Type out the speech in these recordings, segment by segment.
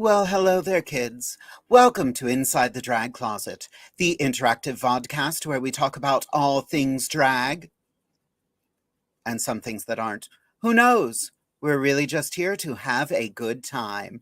Well, hello there, kids. Welcome to Inside the Drag Closet, the interactive vodcast where we talk about all things drag and some things that aren't. Who knows? We're really just here to have a good time.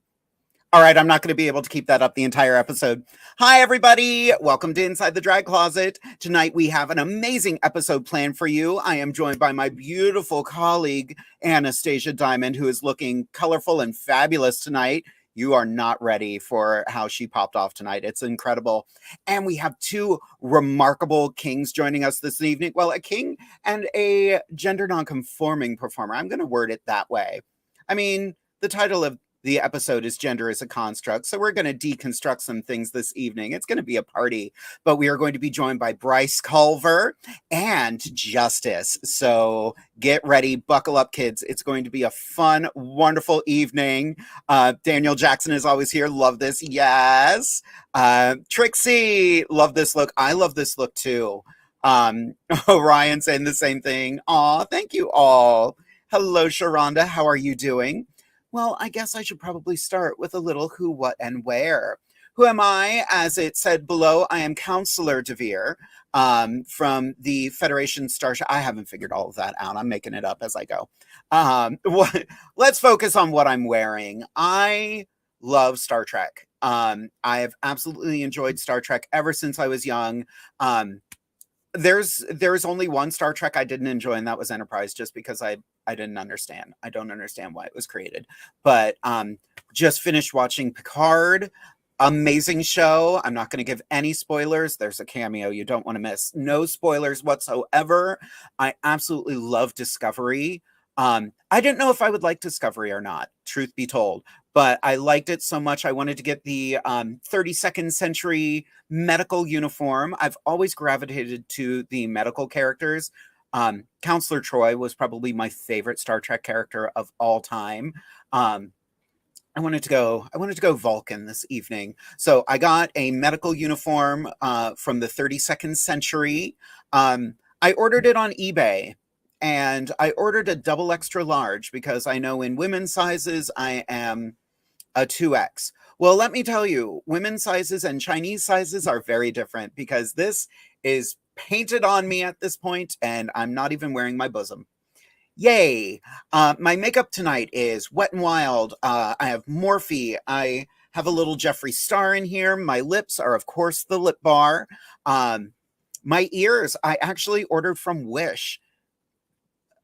All right, I'm not going to be able to keep that up the entire episode. Hi, everybody. Welcome to Inside the Drag Closet. Tonight, we have an amazing episode planned for you. I am joined by my beautiful colleague, Anastasia Diamond, who is looking colorful and fabulous tonight. You are not ready for how she popped off tonight. It's incredible. And we have two remarkable kings joining us this evening. Well, a king and a gender nonconforming performer. I'm going to word it that way. I mean, the title of the episode is Gender is a Construct, so we're going to deconstruct some things this evening. It's going to be a party, but we are going to be joined by BRYCE, CULVER, and Justice. So get ready, buckle up, kids. It's going to be a fun, wonderful evening. Daniel Jackson is always here. Love this. Yes. Trixie, love this look. I love this look too. Orion saying the same thing. Aw, thank you all. Hello, Sharonda. How are you doing? Well, I guess I should probably start with a little who, what, and where. Who am I? As it said below, I am Counselor DeVere from the Federation Starship. I haven't figured all of that out. I'm making it up as I go. Let's focus on what I'm wearing. I love Star Trek. I have absolutely enjoyed Star Trek ever since I was young. There's only one Star Trek I didn't enjoy, and that was Enterprise, just because I didn't understand. I don't understand why it was created. But just finished watching Picard. Amazing show. I'm not going to give any spoilers. There's a cameo you don't want to miss. No spoilers whatsoever. I absolutely love Discovery. I didn't know if I would like Discovery or not, truth be told. But I liked it so much, I wanted to get the 32nd century medical uniform. I've always gravitated to the medical characters. Counselor Troy was probably my favorite Star Trek character of all time. I wanted to go Vulcan this evening. So I got a medical uniform from the 32nd century. I ordered it on eBay. And I ordered a double extra large because I know in women's sizes, I am a 2X. Well, let me tell you, women's sizes and Chinese sizes are very different because this is painted on me at this point and I'm not even wearing my bosom. Yay. My makeup tonight is Wet and Wild. I have Morphe. I have a little Jeffree Star in here. My lips are, of course, the Lip Bar. My ears, I actually ordered from Wish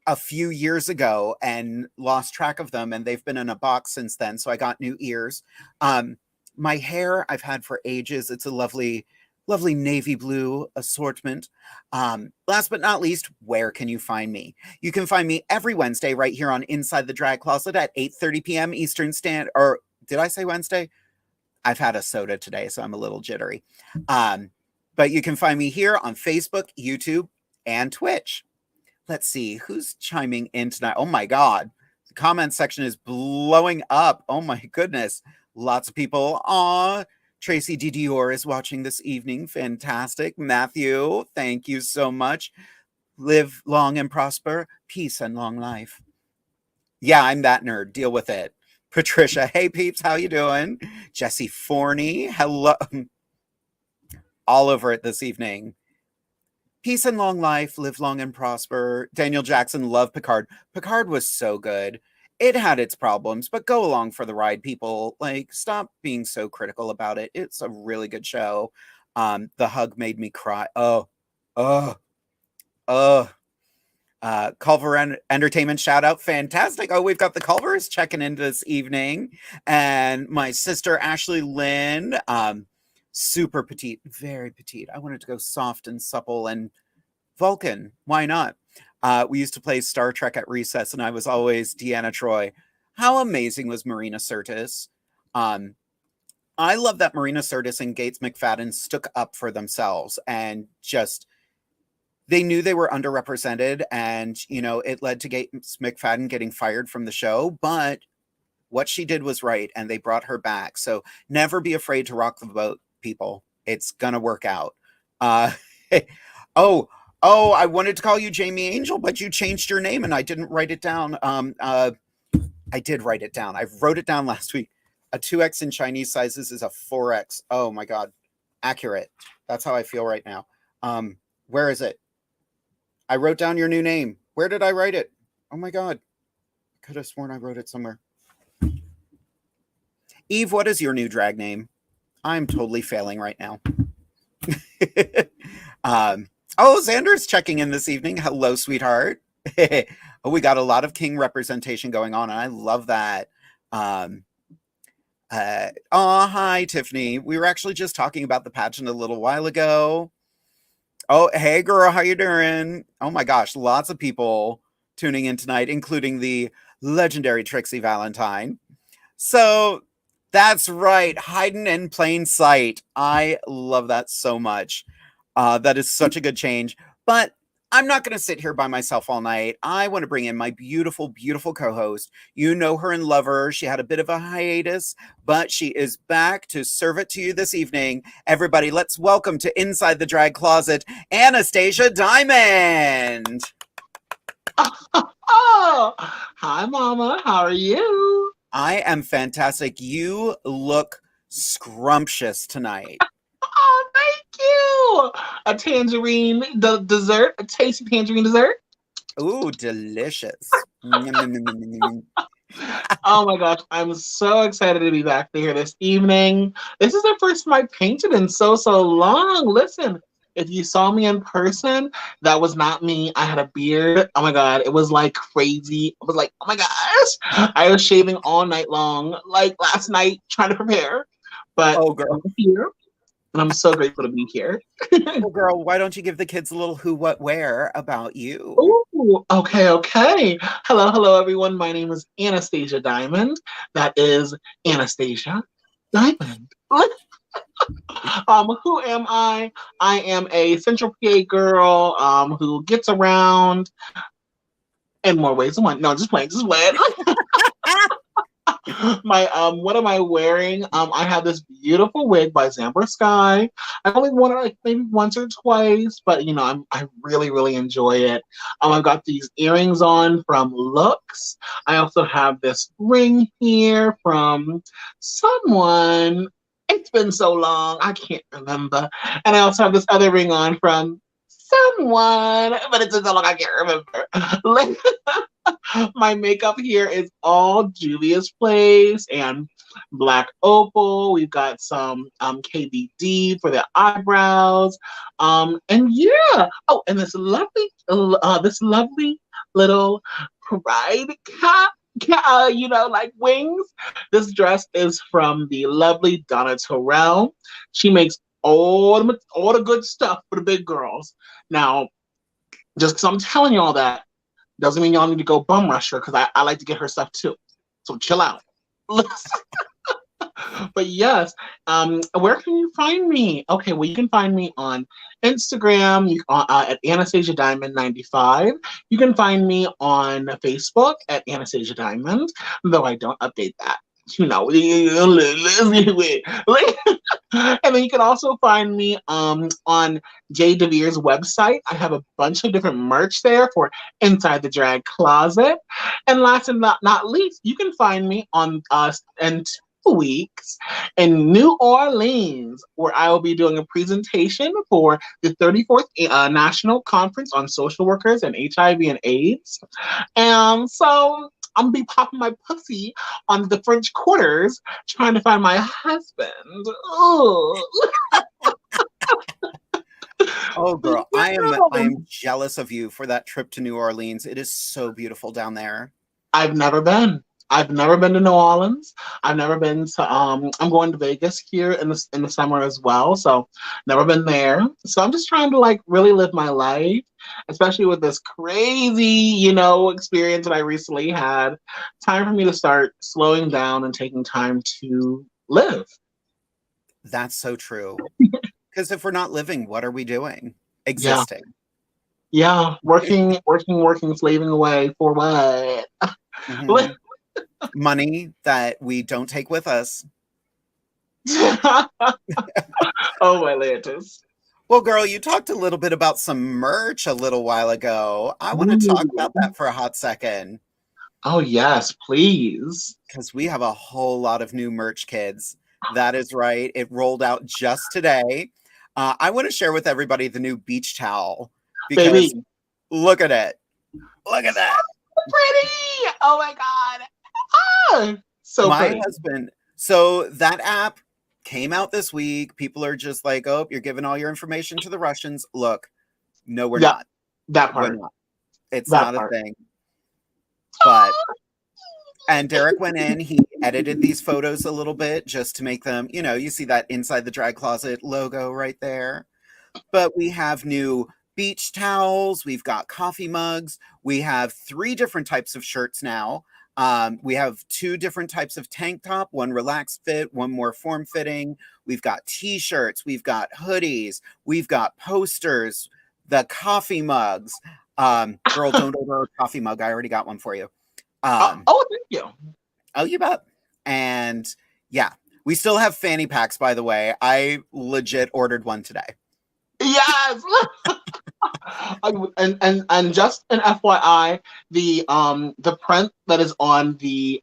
a few years ago and lost track of them, and they've been in a box since then, so I got new ears. My hair I've had for ages. It's a lovely navy blue assortment. Last but not least, where can you find me? You can find me every Wednesday right here on Inside the Drag Closet at 8:30 p.m. Eastern Standard, or did I say Wednesday? I've had a soda today, so I'm a little jittery. But you can find me here on Facebook, YouTube, and Twitch. Let's see, who's chiming in tonight? Oh my God, the comment section is blowing up. Oh my goodness, lots of people. Aw, Tracy D. Dior is watching this evening. Fantastic. Matthew, thank you so much. Live long and prosper. Peace and long life. Yeah, I'm that nerd. Deal with it. Patricia, hey peeps, how you doing? Jesse Forney, hello. All over it this evening. Peace and long life, live long and prosper. Daniel Jackson, love Picard. Picard was so good. It had its problems, but go along for the ride, people. Like, stop being so critical about it. It's a really good show. The hug made me cry. Culver Entertainment shout out. Fantastic. Oh, we've got the Culvers checking in this evening. And my sister, Ashley Lynn, super petite, very petite. I wanted to go soft and supple and Vulcan. Why not? We used to play Star Trek at recess, and I was always Deanna Troi. How amazing was Marina Sirtis? I love that Marina Sirtis and Gates McFadden stuck up for themselves and just they knew they were underrepresented, and it led to Gates McFadden getting fired from the show, but what she did was right, and they brought her back. So never be afraid to rock the boat, people. It's gonna work out. Oh, I wanted to call you Jamie Angel, but you changed your name and I didn't write it down. I did write it down. I wrote it down last week. A 2X in Chinese sizes is a 4X. Oh my God. Accurate. That's how I feel right now. Where is it? I wrote down your new name. Where did I write it? Oh my God. I could have sworn I wrote it somewhere. Eve, what is your new drag name? I'm totally failing right now. Xander's checking in this evening. Hello, sweetheart. Oh, we got a lot of king representation going on, and I love that. Hi, Tiffany. We were actually just talking about the pageant a little while ago. Oh, hey, girl. How you doing? Oh, my gosh. Lots of people tuning in tonight, including the legendary Trixie Valentine. So that's right. Hiding in plain sight. I love that so much. That is such a good change. But I'm not going to sit here by myself all night. I want to bring in my beautiful, beautiful co-host. You know her and love her. She had a bit of a hiatus, but she is back to serve it to you this evening. Everybody, let's welcome to Inside the Drag Closet, Anastasia Diamond. Oh, hi, Mama. How are you? I am fantastic. You look scrumptious tonight. Oh, thank you. A tangerine, the dessert, a tasty tangerine dessert. Ooh, delicious. Oh my gosh, I'm so excited to be back here this evening. This is the first time I painted in so long. Listen, if you saw me in person, that was not me. I had a beard. Oh my God, it was like crazy. I was like, oh my gosh. I was shaving all night long, like last night, trying to prepare. But Oh, girl. I'm here. And I'm so grateful to be here. Well, girl, why don't you give the kids a little who, what, where about you? Ooh, okay. Hello, everyone. My name is Anastasia Diamond. That is Anastasia Diamond. Who am I? I am a Central PA girl who gets around in more ways than one. No, just playing. My what am I wearing? I have this beautiful wig by Zamber Sky. I only worn it like maybe once or twice, but I really enjoy it. I've got these earrings on from Looks. I also have this ring here from someone. It's been so long, I can't remember. And I also have this other ring on from someone, but it's been so long I can't remember. My makeup here is all Julia's Place and Black Opal. We've got some KBD for the eyebrows. And yeah. Oh, and this lovely little pride cap. Like wings. This dress is from the lovely Donna Terrell. She makes all the good stuff for the big girls. Now, just because I'm telling you all that, doesn't mean y'all need to go bum rush her, because I like to get her stuff too. So chill out. But yes, where can you find me? Okay, well, you can find me on Instagram at Anastasia Diamond 95. You can find me on Facebook at Anastasia Diamond, though I don't update that. And then you can also find me on Jade DeVere's website. I have a bunch of different merch there for Inside the Drag Closet. And last and not least, you can find me on in 2 weeks in New Orleans, where I will be doing a presentation for the 34th National Conference on Social Workers and HIV and AIDS. And so I'm gonna be popping my pussy on the French quarters trying to find my husband. Oh, girl, I am jealous of you for that trip to New Orleans. It is so beautiful down there. I've never been to New Orleans. I've never been to I'm going to Vegas here in the summer as well, so never been there. So I'm just trying to like really live my life, especially with this crazy, experience that I recently had. Time for me to start slowing down and taking time to live. That's so true. Because if we're not living, what are we doing? Existing. Yeah. Working, slaving away for what? Mm-hmm. Money that we don't take with us. Oh, my Atlantis. Well, girl, you talked a little bit about some merch a little while ago. I want to talk about that for a hot second. Oh yes, please. Because we have a whole lot of new merch, kids. That is right. It rolled out just today. I want to share with everybody the new beach towel because Baby. look at it. Look at that. Pretty. Oh my God. Ah, so My pretty. husband. So that app came out this week. People are just like, oh, you're giving all your information to the Russians. Look, no, we're Yeah, not. that We're part. not. It's That not a part. thing. But and Derek went in, he edited these photos a little bit just to make them, you see that Inside the Drag Closet logo right there. But we have new beach towels, we've got coffee mugs, we have 3 different types of shirts now. We have 2 different types of tank top, one relaxed fit, one more form fitting. We've got t-shirts, we've got hoodies, we've got posters, the coffee mugs. Girl, don't order a coffee mug. I already got one for you. Thank you. Oh, you bet. And yeah, we still have fanny packs, by the way. I legit ordered one today. Yes. and just an FYI, the print that is on the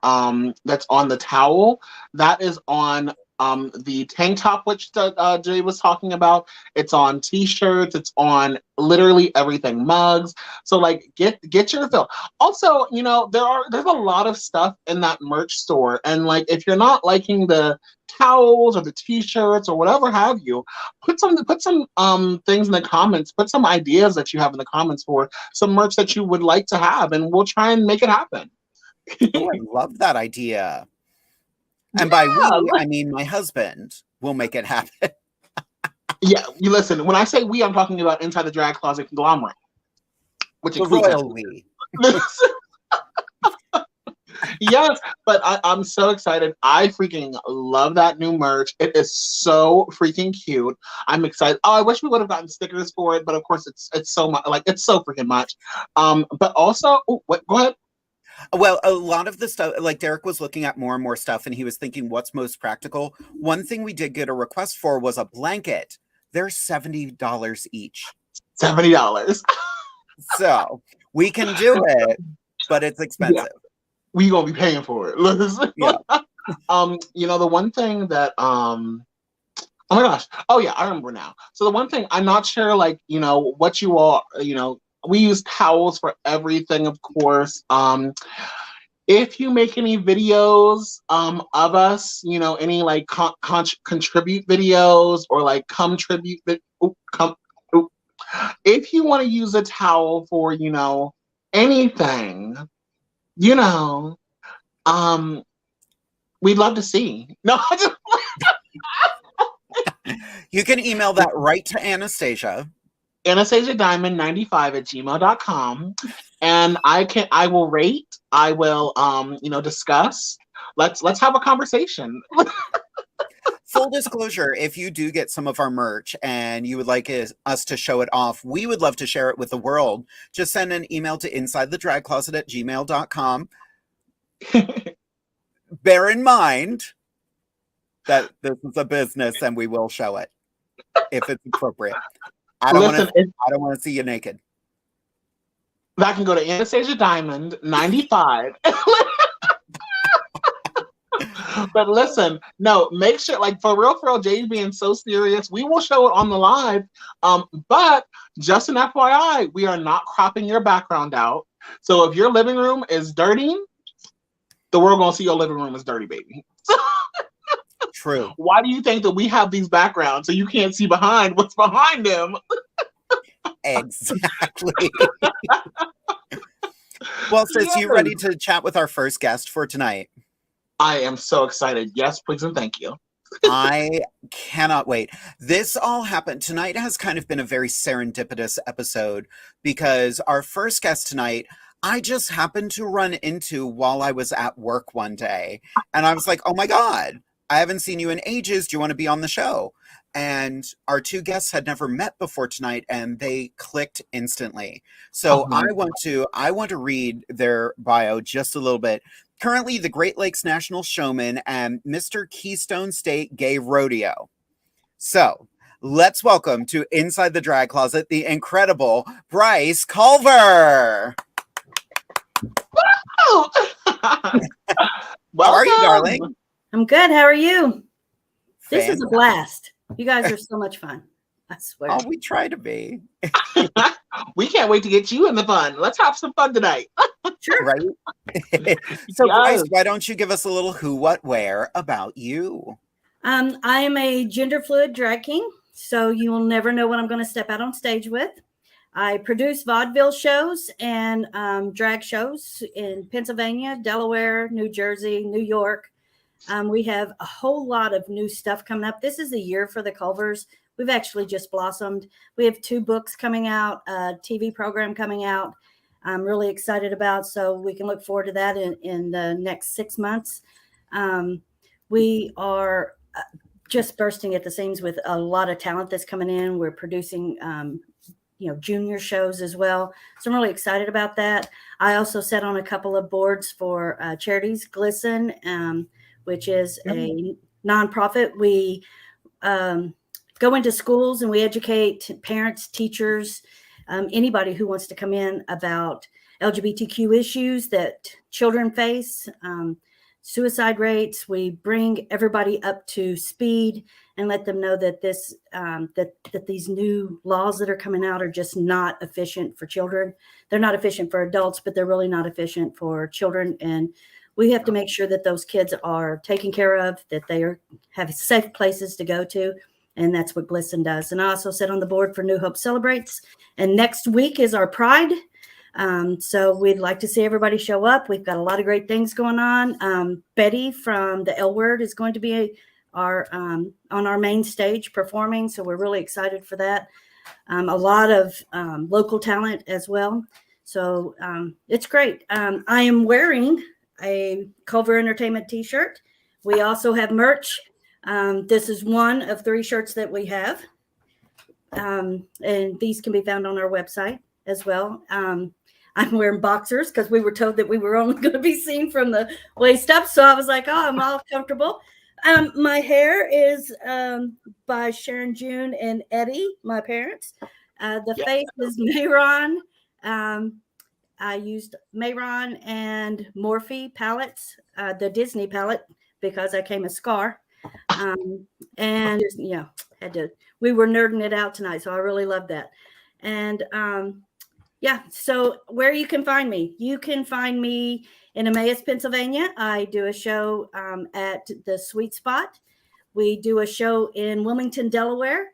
towel, that is on the tank top, which Jay was talking about. It's on t-shirts, it's on literally everything, mugs. So like get your fill. Also, there's a lot of stuff in that merch store. And like if you're not liking the towels or the t-shirts or whatever have you, put some things in the comments, put some ideas that you have in the comments for some merch that you would like to have, and we'll try and make it happen. Oh, I love that idea. And by we, I mean my husband will make it happen. Yeah, you listen, when I say we, I'm talking about Inside the Drag Closet conglomerate, which The includes royal we. Yes, but I'm so excited. I freaking love that new merch. It is so freaking cute. I'm excited. Oh, I wish we would have gotten stickers for it, but of course it's so much, like it's so freaking much. But also, go ahead. Well, a lot of the stuff, like Derek was looking at more and more stuff and he was thinking what's most practical. One thing we did get a request for was a blanket. They're $70 each. $70. So we can do it, but it's expensive. Yeah. We gonna be paying for it. Yeah. The one thing that oh my gosh. Oh yeah, I remember now. So the one thing I'm not sure, like, what you all, we use towels for everything, of course. If you make any videos of us, any like contribute videos or like come tribute, if you want to use a towel for, anything, we'd love to see. No, You can email that right to Anastasia. AnastasiaDiamond95@gmail.com. And I will rate, I will discuss. Let's have a conversation. Full disclosure, if you do get some of our merch and you would like us to show it off, we would love to share it with the world. Just send an email to InsideTheDragCloset@gmail.com. Bear in mind that this is a business and we will show it if it's appropriate. I don't want to see you naked. That can go to Anastasia Diamond 95. But listen, no, make sure, like, for real, Jade being so serious, we will show it on the live. But just an FYI, we are not cropping your background out. So if your living room is dirty, the world gonna see your living room is dirty, baby. True. Why do you think that we have these backgrounds so you can't see behind what's behind them? Exactly. Well, sis, you ready to chat with our first guest for tonight? I am so excited. Yes, please and thank you. I cannot wait. This all happened. Tonight has kind of been a very serendipitous episode because our first guest tonight, I just happened to run into while I was at work one day. And I was like, oh my God, I haven't seen you in ages. Do you want to be on the show? And our 2 guests had never met before tonight and they clicked instantly. So I want to read their bio just a little bit. Currently the Great Lakes National Showman and Mr. Keystone State Gay Rodeo. So let's welcome to Inside the Drag Closet, the incredible BRYCE CULVER. Oh, How are you, Welcome. darling? I'm good. How are you? This is a Fantastic. blast. You guys are so much fun. I swear. Oh, we try to be. We can't wait to get you in the fun. Let's have some fun tonight. Sure. Right? So, Bryce, Yes. why don't you give us a little who, what, where about you? I am a gender fluid drag king, so you will never know what I'm going to step out on stage with. I produce vaudeville shows and drag shows in Pennsylvania, Delaware, New Jersey, New York. We have a whole lot of new stuff coming up. This is the year for the Culvers. We've actually just blossomed. We have 2 books coming out, a TV program coming out. I'm really excited about, so we can look forward to that in the next 6 months. We are just bursting at the seams with a lot of talent that's coming in. We're producing, junior shows as well. So I'm really excited about that. I also sat on a couple of boards for charities, Glisten, which is a nonprofit. We go into schools and we educate parents, teachers, anybody who wants to come in about LGBTQ issues that children face, suicide rates. We bring everybody up to speed and let them know that this that these new laws that are coming out are just not efficient for children. They're not efficient for adults, but they're really not efficient for children. And we have to make sure that those kids are taken care of, that they have safe places to go to. And that's what Glisten does. And I also sit on the board for New Hope Celebrates. And next week is our Pride. So we'd like to see everybody show up. We've got a lot of great things going on. Betty from the L Word is going to be on our main stage performing. So we're really excited for that. A lot of local talent as well. So it's great. I am wearing a Culver Entertainment t-shirt. We also have merch. This is one of 3 shirts that we have. And these can be found on our website as well. I'm wearing boxers because we were told that we were only going to be seen from the waist up. So I was like, oh, I'm all comfortable. My hair is by Sharon June and Eddie, my parents. The face is Mayron. I used Mayron and Morphe palettes, the Disney palette, because I came a Scar. And we were nerding it out tonight. So I really love that. And so where you can find me in Emmaus, Pennsylvania. I do a show at the Sweet Spot. We do a show in Wilmington, Delaware,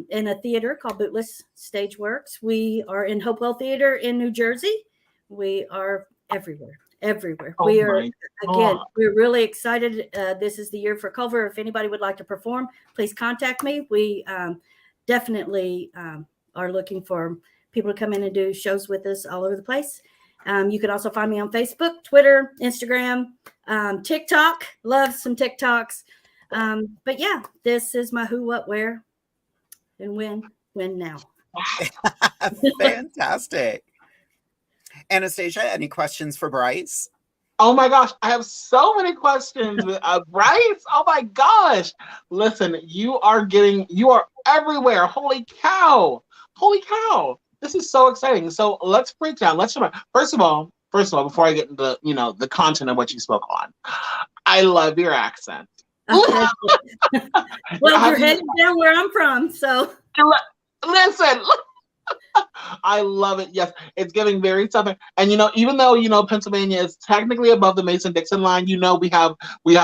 in a theater called Bootless Stage Works. We are in Hopewell Theater in New Jersey. We are everywhere. Oh We are, my again, God. we're really excited. This is the year for Culver. If anybody would like to perform, please contact me. We definitely are looking for people to come in and do shows with us all over the place. You can also find me on Facebook, Twitter, Instagram, TikTok. Love some TikToks. But yeah, this is my who, what, where, and when now. Fantastic. Anastasia, any questions for Bryce? Oh my gosh, I have so many questions. Bryce, oh my gosh. Listen, you are everywhere. Holy cow. This is so exciting. So let's break down. First of all, before I get into the content of what you spoke on, I love your accent. Well, you're heading down where I'm from, so listen. I love it. Yes, it's giving very southern. And even though Pennsylvania is technically above the Mason-Dixon line, we have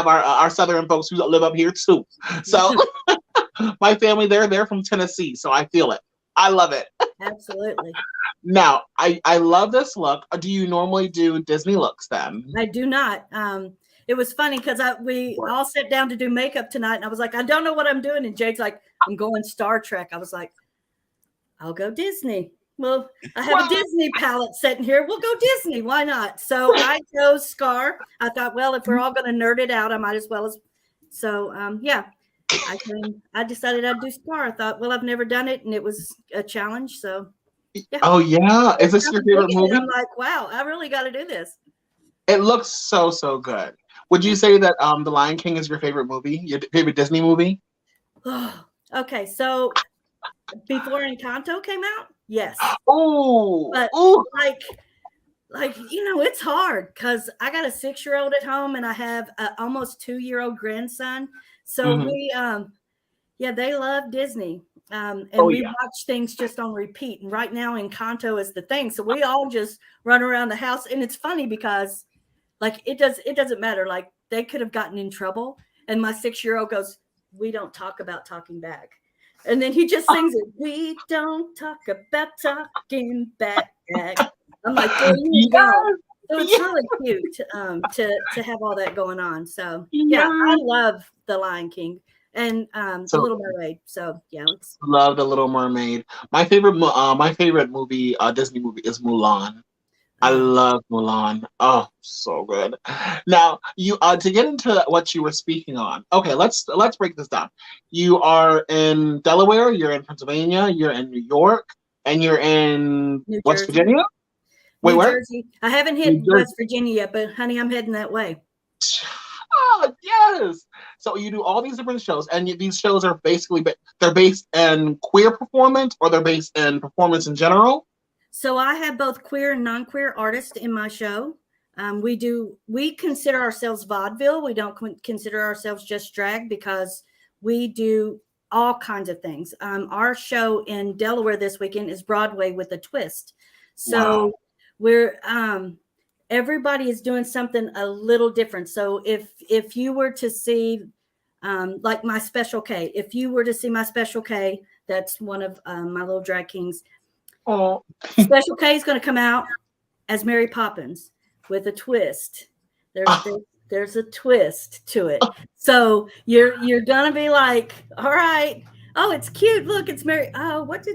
our southern folks who live up here too. So my family, they're from Tennessee, so I feel it. I love it. Absolutely. Now, I love this look. Do you normally do Disney looks then? I do not. It was funny because we all sat down to do makeup tonight, and I was like, I don't know what I'm doing. And Jade's like, I'm going Star Trek. I was like, I'll go Disney. Well, I have a Disney palette sitting here. We'll go Disney. Why not? So I chose Scar. I thought, well, if we're all going to nerd it out, I might as well. So, I decided I'd do Scar. I thought, well, I've never done it, and it was a challenge. So, yeah. Oh, yeah. Is this your favorite movie? I'm like, wow, I really got to do this. It looks so, so good. Would you say that The Lion King is your favorite movie? Your favorite Disney movie? Okay, so before Encanto came out, yes. Oh, but like, it's hard because I got a 6-year-old at home and I have an almost 2-year-old grandson. So we, they love Disney. And we watch things just on repeat. And right now Encanto is the thing. So we all just run around the house. And it's funny because like, it doesn't matter. Like they could have gotten in trouble. And my 6-year-old goes, "We don't talk about talking back." And then he just sings it. "We don't talk about talking back." I'm like, there you go. So it's really cute to have all that going on. So I love The Lion King and The Little Mermaid. So love The Little Mermaid. My favorite movie, Disney movie, is Mulan. I love Mulan. Oh, so good. Now, you to get into what you were speaking on. Okay, let's break this down. You are in Delaware, you're in Pennsylvania, you're in New York, and you're in West Virginia? Wait, New where? Jersey. I haven't hit West Virginia yet, but honey, I'm heading that way. Oh, yes. So you do all these different shows, and these shows are basically they're based in queer performance, or they're based in performance in general? So I have both queer and non-queer artists in my show. We consider ourselves vaudeville. We don't consider ourselves just drag because we do all kinds of things. Our show in Delaware this weekend is Broadway with a twist. So we're everybody is doing something a little different. So if you were to see like my Special K, if you were to see my Special K, that's one of my little drag kings. Oh, Special K is going to come out as Mary Poppins with a twist. There's a twist to it. So you're gonna be like, all right, oh, it's cute. Look, it's Mary. Oh, Mary.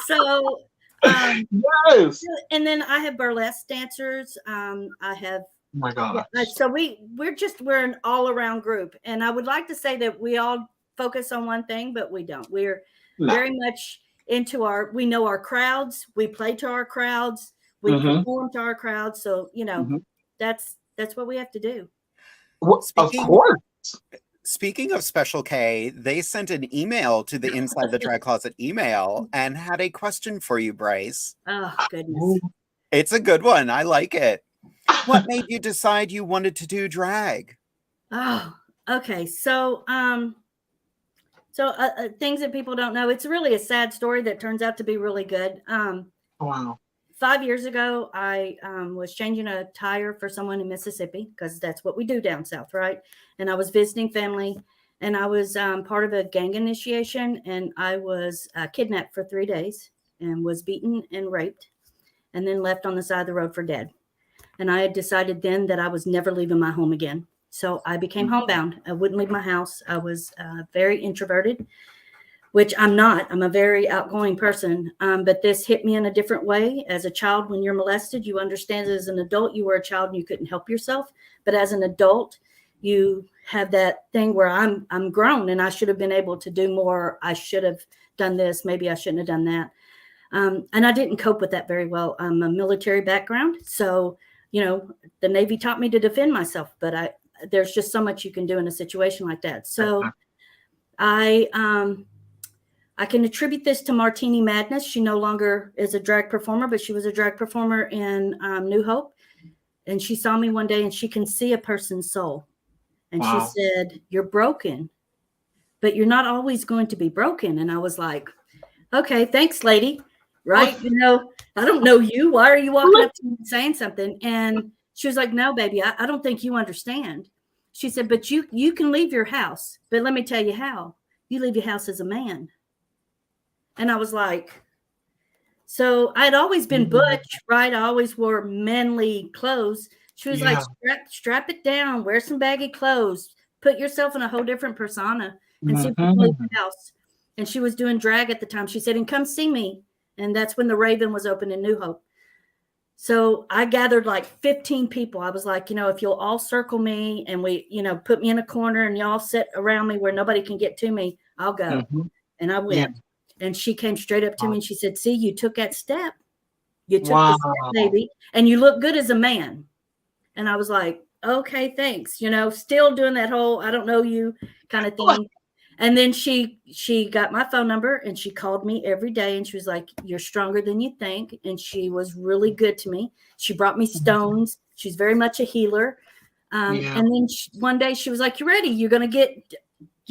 So yes. And then I have burlesque dancers. I have. Oh my gosh. So we're an all around group, and I would like to say that we all focus on one thing, but we don't. We're very much into we know our crowds. We play to our crowds. We perform to our crowds. So that's what we have to do. Well, of course. Speaking of Special K, they sent an email to the Inside the Drag Closet email and had a question for you, Bryce. Oh, goodness. It's a good one. I like it. What made you decide you wanted to do drag? Oh, okay. So, things that people don't know, it's really a sad story that turns out to be really good. Wow. 5 years ago, I was changing a tire for someone in Mississippi because that's what we do down south, right? And I was visiting family, and I was part of a gang initiation, and I was kidnapped for 3 days and was beaten and raped and then left on the side of the road for dead. And I had decided then that I was never leaving my home again. So I became homebound. I wouldn't leave my house. I was very introverted, which I'm not. I'm a very outgoing person. But this hit me in a different way. As a child, when you're molested, you understand that as an adult, you were a child and you couldn't help yourself. But as an adult, you have that thing where I'm grown and I should have been able to do more. I should have done this. Maybe I shouldn't have done that. And I didn't cope with that very well. I'm a military background. So, the Navy taught me to defend myself, but there's just so much you can do in a situation like that. So I can attribute this to Martini Madness. She no longer is a drag performer, but she was a drag performer in New Hope. And she saw me one day and she can see a person's soul. And she said, "You're broken, but you're not always going to be broken." And I was like, "Okay, thanks, lady." Right. I don't know you. Why are you walking up to me and saying something? And she was like, "No, baby, I don't think you understand." She said, "But you can leave your house. But let me tell you how. You leave your house as a man." And I was like, so I'd always been butch, right? I always wore manly clothes. She was like, strap it down, wear some baggy clothes, put yourself in a whole different persona and see if you can leave the house. And she was doing drag at the time. She said, "And come see me." And that's when the Raven was open in New Hope. So I gathered like 15 people. I was like, if you'll all circle me and we, put me in a corner and y'all sit around me where nobody can get to me, I'll go. And I went. And she came straight up to me and she said, "See, you took that step. You took the step, baby. And you look good as a man." And I was like, "Okay, thanks." Still doing that whole, I don't know you kind of thing. And then she got my phone number and she called me every day and she was like, "You're stronger than you think." And she was really good to me. She brought me stones. She's very much a healer. And then one day she was like, "You ready? You're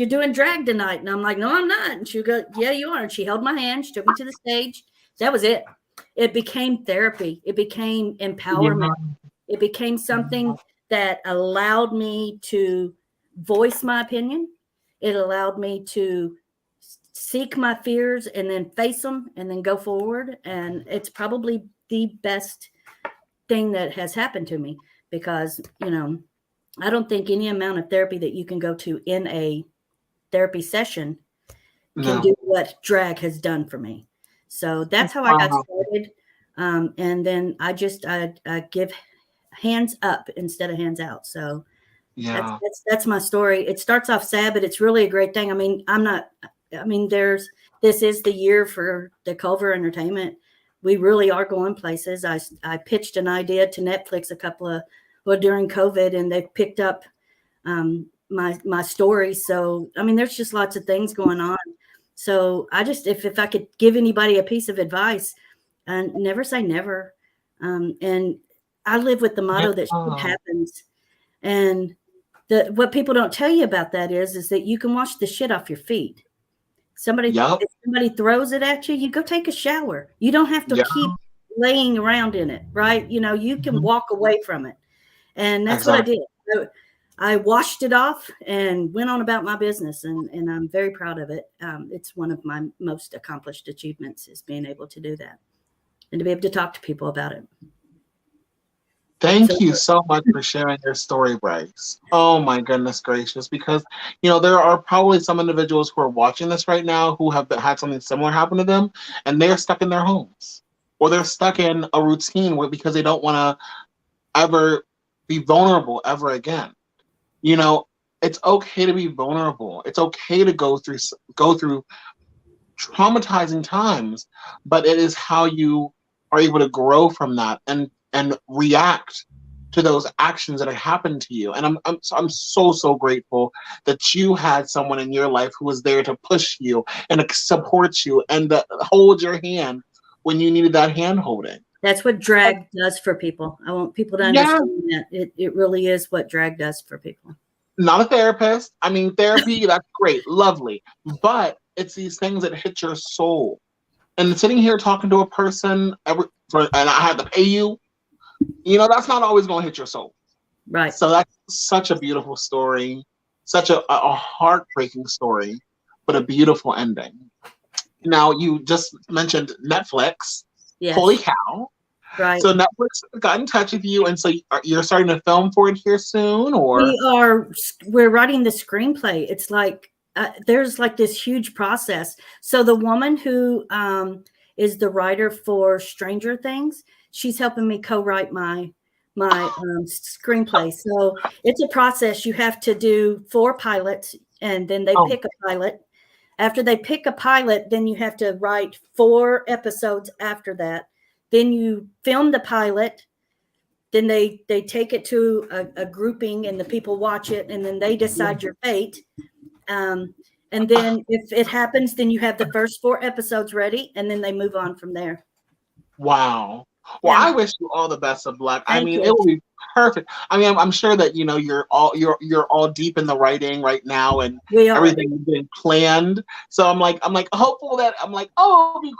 doing drag tonight." And I'm like, "No, I'm not." And she go, "Yeah, you are." And she held my hand. She took me to the stage. That was it. It became therapy. It became empowerment. It became something that allowed me to voice my opinion. It allowed me to seek my fears and then face them and then go forward. And it's probably the best thing that has happened to me because, I don't think any amount of therapy that you can go to in a therapy session can do what drag has done for me. So that's how I got started. And then I give hands up instead of hands out. So that's my story. It starts off sad, but it's really a great thing. This is the year for the CULVER entertainment. We really are going places. I pitched an idea to Netflix during COVID, and they picked up my story. So, there's just lots of things going on. So I just, if I could give anybody a piece of advice, never say never. And I live with the motto that shit happens. And what people don't tell you about that is that you can wash the shit off your feet. If somebody throws it at you, you go take a shower. You don't have to keep laying around in it, right? You can walk away from it. And that's what I did. I washed it off and went on about my business, and I'm very proud of it. It's one of my most accomplished achievements is being able to do that and to be able to talk to people about it. Thank you so much for sharing your story, Bryce. Oh my goodness gracious. Because, there are probably some individuals who are watching this right now who have had something similar happen to them, and they're stuck in their homes or they're stuck in a routine because they don't want to ever be vulnerable ever again. It's okay to be vulnerable. It's okay to go through traumatizing times, but it is how you are able to grow from that and react to those actions that have happened to you. And I'm so grateful that you had someone in your life who was there to push you and to support you and to hold your hand when you needed that hand holding. That's what drag does for people. I want people to understand that it really is what drag does for people. Not a therapist. Therapy, that's great, lovely. But it's these things that hit your soul. And sitting here talking to a person, and I have to pay you, that's not always going to hit your soul. Right. So that's such a beautiful story, such a heartbreaking story, but a beautiful ending. Now, you just mentioned Netflix. Yes. Holy cow. Right. So Netflix got in touch with you, and so you're starting to film for it here soon, or? We're writing the screenplay. It's like, there's like this huge process. So the woman who is the writer for Stranger Things, she's helping me co-write my screenplay. So it's a process. You have to do 4 pilots, and then they pick a pilot. After they pick a pilot, then you have to write 4 episodes after that. Then you film the pilot. Then they take it to a grouping, and the people watch it, and then they decide your fate. And then if it happens, then you have the first 4 episodes ready, and then they move on from there. Wow. Well, I wish you all the best of luck. It will be perfect. I'm sure that you're all deep in the writing right now, and everything has been planned. So I'm hopeful that it'll be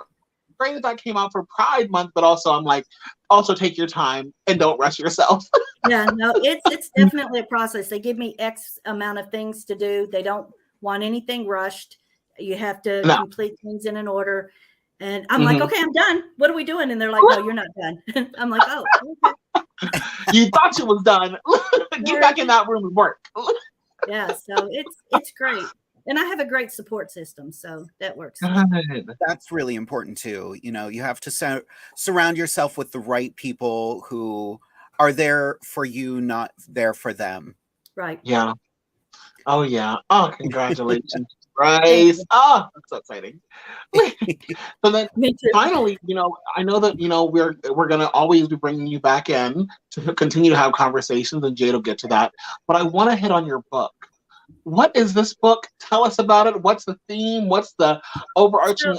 great if that came out for Pride Month, but also also take your time and don't rush yourself. Yeah, no, it's definitely a process. They give me X amount of things to do. They don't want anything rushed. You have to complete things in an order. And I'm like, okay, I'm done. What are we doing? And they're like, no, you're not done. I'm like, oh, okay. You thought you was done. Get back in that room and work. Yeah, so it's great. And I have a great support system, so that works. That's really important too. You have to surround yourself with the right people who are there for you, not there for them. Right. Yeah. Oh, yeah. Oh, congratulations. Bryce. Oh, that's so exciting. So then finally, I know that, we're going to always be bringing you back in to continue to have conversations, and Jade will get to that. But I want to hit on your book. What is this book? Tell us about it. What's the theme? What's the overarching,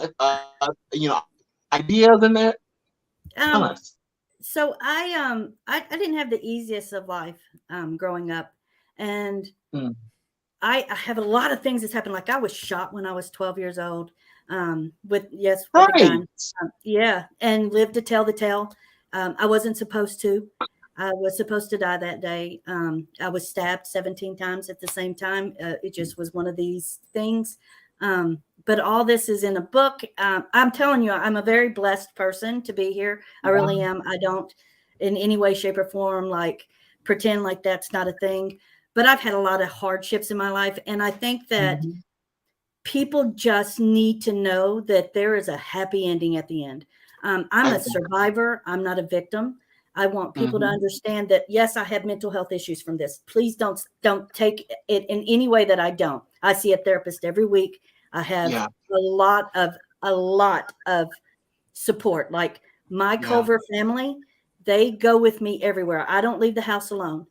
you know, ideas in it? Tell Um, us. so I didn't have the easiest of life growing up, and Mm. I have a lot of things that's happened. Like I was shot when I was 12 years old, with a Right. gun. Yeah, and lived to tell the tale. I wasn't supposed to. I was supposed to die that day. I was stabbed 17 times at the same time. It just was one of these things. But all this is in a book. I'm telling you, I'm a very blessed person to be here. I really am. I don't in any way, shape, or form like pretend like that's not a thing. But I've had a lot of hardships in my life. And I think that Mhm. people just need to know that there is a happy ending at the end. I'm a survivor. I'm not a victim. I want people to Mhm. understand that, yes, I have mental health issues from this. Please don't take it in any way that I don't. I see a therapist every week. I have Yeah. a lot of support. Like my Yeah. Culver family, they go with me everywhere. I don't leave the house alone.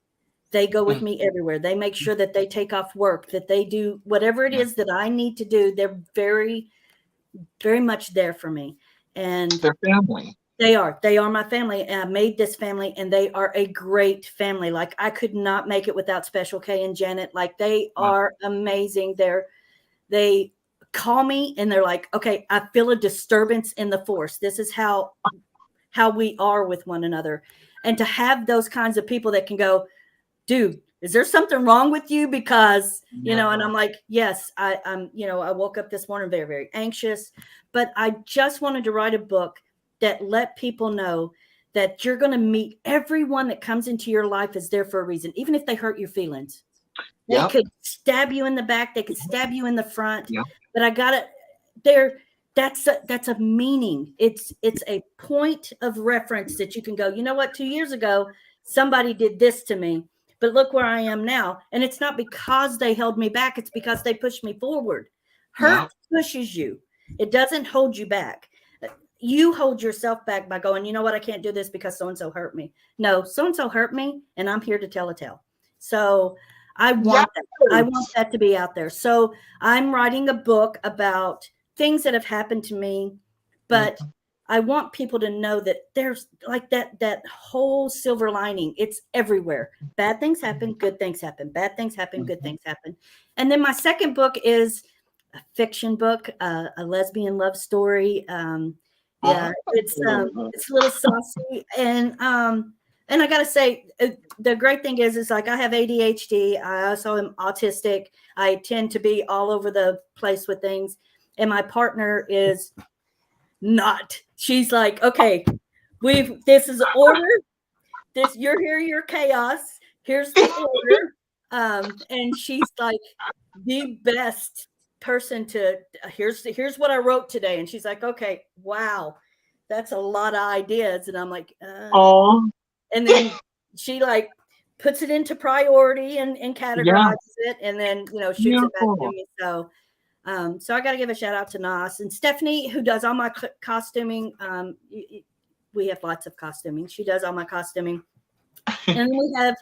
They go with Mm. me everywhere. They make sure that they take off work, that they do whatever it Yeah. is that I need to do. They're very, very much there for me. And Their family. they are my family. And I made this family and they are a great family. Like I could not make it without Special K and Janet. Like they Wow. are amazing. They call me and they're like, okay, I feel a disturbance in the force. This is how we are with one another. And to have those kinds of people that can go, dude, is there something wrong with you? Because, Yeah. and I'm like, yes, I'm, I woke up this morning very, very anxious, but I just wanted to write a book that let people know that you're going to meet everyone that comes into your life is there for a reason, even if they hurt your feelings. They Yep. could stab you in the back. They could stab you in the front, Yep. but I got it there. That's a meaning. It's a point of reference that you can go, you know what, 2 years ago, somebody did this to me, but look where I am now. And it's not because they held me back. It's because they pushed me forward. Yeah. Hurt pushes you. It doesn't hold you back. You hold yourself back by going, you know what, I can't do this because so-and-so hurt me. No, so-and-so hurt me and I'm here to tell a tale. So I Yes. want that. I want that to be out there. So I'm writing a book about things that have happened to me, but I want people to know that there's like that whole silver lining. It's everywhere. Bad things happen, good things happen. Bad things happen, good things happen. And then my second book is a fiction book, a lesbian love story. Yeah, it's a little saucy, and I gotta say, the great thing is like I have ADHD. I also am autistic. I tend to be all over the place with things, and my partner is not. She's like, okay, this is order. You're here, you're chaos. Here's the order. And she's like the best person to here's what I wrote today. And she's like, okay, wow, that's a lot of ideas. And I'm like, Oh. and then she like puts it into priority and categorizes it, and then shoots it back to me. So so I got to give a shout out to Nas and Stephanie, who does all my costuming. We have lots of costuming. She does all my costuming. And we have,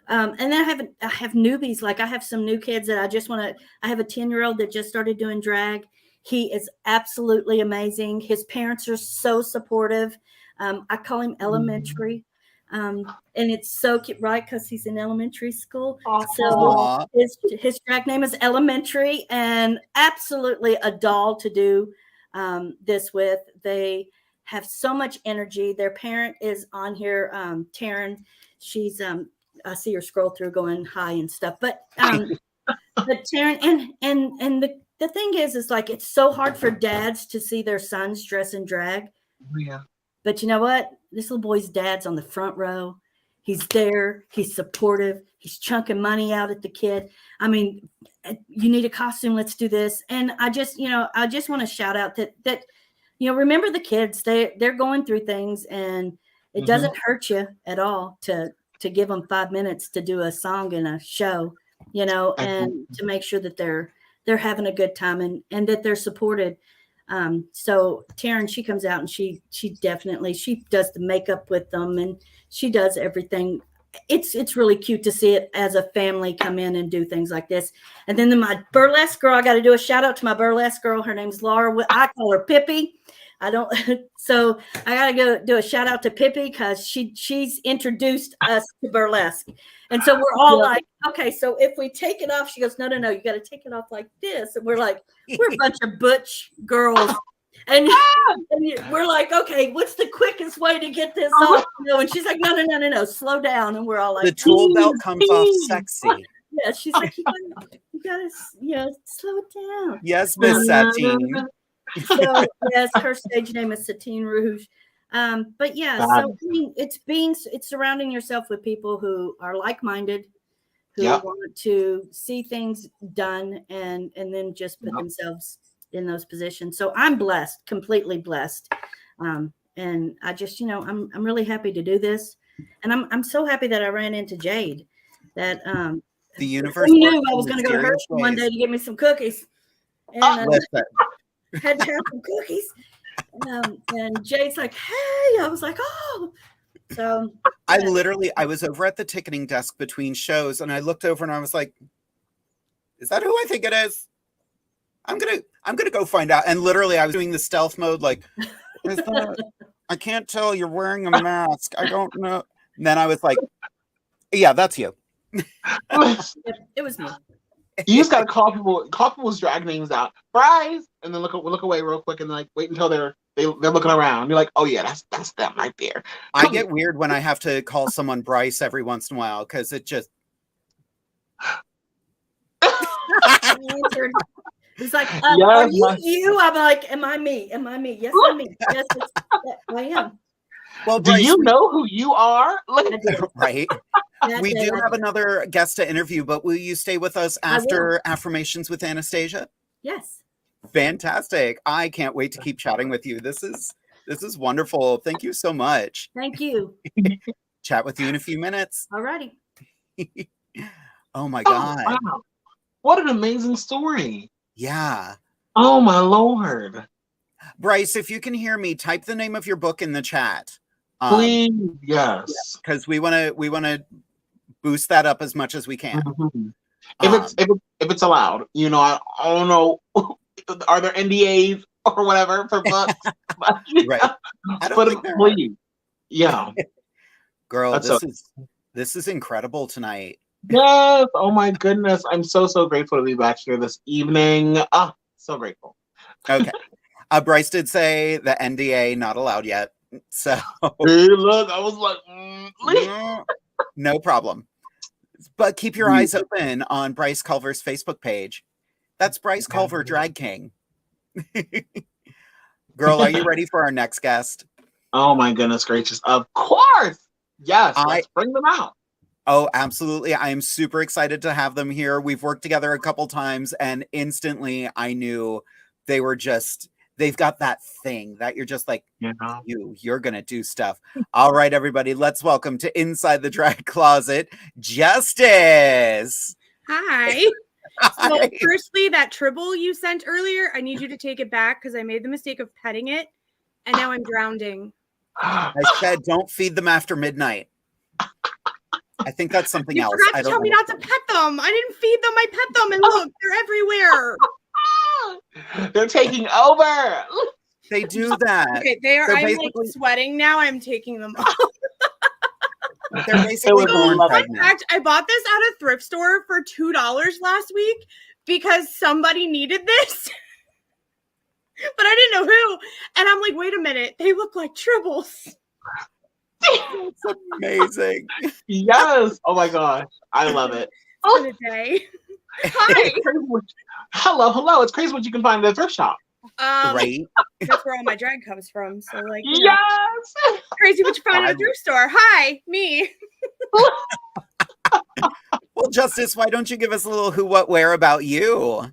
and then I have newbies. Like I have some new kids that I have a 10-year-old that just started doing drag. He is absolutely amazing. His parents are so supportive. I call him elementary. And it's so cute, right? Because he's in elementary school. So his drag name is Elementary, and absolutely a doll to do this with. They have so much energy. Their parent is on here, Taryn. She's I see her scroll through going hi and stuff. But Taryn and the thing is like it's so hard for dads to see their sons dress in drag. Yeah. But you know what? This little boy's dad's on the front row. He's there. He's supportive. He's chunking money out at the kid. I mean, you need a costume. Let's do this. And I just want to shout out that remember the kids. They're going through things, and it doesn't hurt you at all to give them 5 minutes to do a song in a show, and to make sure that they're having a good time and that they're supported. So Taryn, she comes out and she does the makeup with them, and she does everything. it's really cute to see it as a family come in and do things like this. And then my burlesque girl, I got to do a shout out to my burlesque girl. Her name's Laura. I call her Pippi. I don't. So I got to go do a shout out to Pippi because she's introduced us to burlesque. And so we're all like, okay, so if we take it off, she goes, no, you got to take it off like this. And we're like, we're a bunch of butch girls. And we're like, okay, what's the quickest way to get this off? And she's like, no, slow down. And we're all like, the tool belt comes off sexy. Yeah, she's like, you gotta slow it down. Yes, Miss Satine. So yes, her stage name is Satine Rouge. But yeah, so I mean, it's surrounding yourself with people who are like-minded, who want to see things done and then just put themselves in those positions. So I'm blessed, completely blessed. And I just, I'm really happy to do this. And I'm so happy that I ran into Jade, that the universe knew I was going to go to her one day to get me some cookies. And had to have some cookies. And Jade's like, hey, I was like, oh. So I was over at the ticketing desk between shows and I looked over and I was like, is that who I think it is? I'm gonna go find out. And literally I was doing the stealth mode, like, I can't tell, you're wearing a mask. I don't know. And then I was like, yeah, that's you. It was me. You just gotta call people's drag names out. BRYCE, and then look away real quick and like wait until they're looking around. You're like, oh yeah, that's them right there. I get weird when I have to call someone BRYCE every once in a while because it just He's like, are you? I'm like, am I me? Yes, I'm me. Yes, I am. Well, do you know who you are? Right. We do have another guest to interview, but will you stay with us after Affirmations with Anastasia? Yes. Fantastic. I can't wait to keep chatting with you. This is wonderful. Thank you so much. Thank you. Chat with you in a few minutes. All righty. Oh my God. Wow. What an amazing story. Yeah. Oh my Lord. BRYCE, if you can hear me, type the name of your book in the chat. Please, yes. Because we want to boost that up as much as we can. Mm-hmm. If it's allowed, I don't know. Are there NDAs or whatever for books? Right. But please, yeah. Girl, this is incredible tonight. Yes. Oh my goodness. I'm so grateful to be back here this evening. So grateful. Okay. BRYCE did say the NDA not allowed yet. So hey, look, I was like, no problem. But keep your eyes open on BRYCE Culver's Facebook page. That's BRYCE Culver Drag King. Girl, are you ready for our next guest? Oh my goodness gracious. Of course. Yes, let's bring them out. Oh, absolutely. I am super excited to have them here. We've worked together a couple times and instantly I knew they've got that thing that you're just like, you're going to do stuff. All right, everybody, let's welcome to Inside the Drag Closet, Justice. Hi. So firstly, that tribble you sent earlier, I need you to take it back because I made the mistake of petting it and now I'm drowning. I said, don't feed them after midnight. I think that's something else. You forgot to tell me not to pet them. I didn't feed them. I pet them and look, they're everywhere. They're taking over. They do that. Okay, I'm like sweating now. I'm taking them off. They're basically born pregnant. In fact, I bought this at a thrift store for $2 last week because somebody needed this. But I didn't know who. And I'm like, wait a minute. They look like tribbles. That's amazing. Yes. Oh my gosh. I love it. It's been a day. Hi. Hello. It's crazy what you can find in a thrift shop. Right. That's where all my drag comes from. So like, yes. Crazy what you find at a thrift store. Hi, me. Well, Justice, why don't you give us a little who, what, where about you?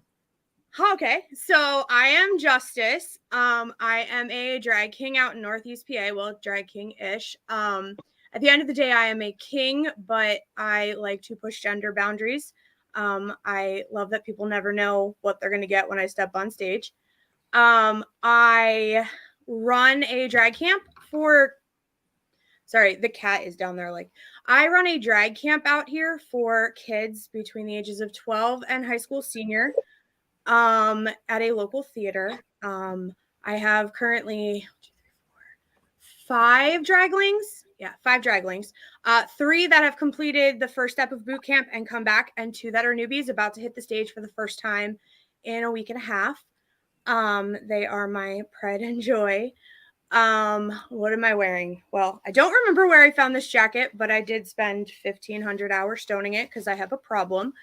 Okay, so I am Justice. I am a drag king out in Northeast PA. Well, drag king-ish. At the end of the day, I am a king, but I like to push gender boundaries. I love that people never know what they're going to get when I step on stage. I run a drag camp for Sorry, the cat is down there. Like, I run a drag camp out here for kids between the ages of 12 and high school senior at a local theater. I have currently 5 draglings. Yeah, 5 draglings. 3 that have completed the first step of boot camp and come back, and 2 that are newbies about to hit the stage for the first time in a week and a half. They are my pride and joy. What am I wearing? Well, I don't remember where I found this jacket, but I did spend 1,500 hours stoning it because I have a problem.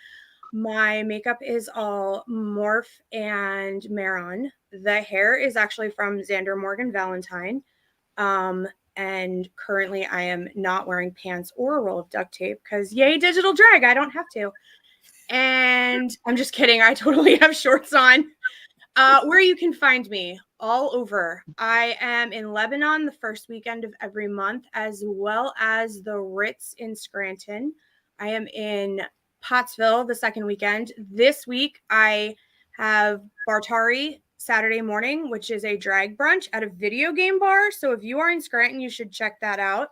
My makeup is all Morph and Maron. The hair is actually from Xander Morgan Valentine. And currently I am not wearing pants or a roll of duct tape because yay, digital drag, I don't have to. And I'm just kidding. I totally have shorts on. Where you can find me all over. I am in Lebanon the first weekend of every month, as well as the Ritz in Scranton. I am in Pottsville the second weekend. This week I have Bartari Saturday morning, which is a drag brunch at a video game bar. So if you are in Scranton, you should check that out.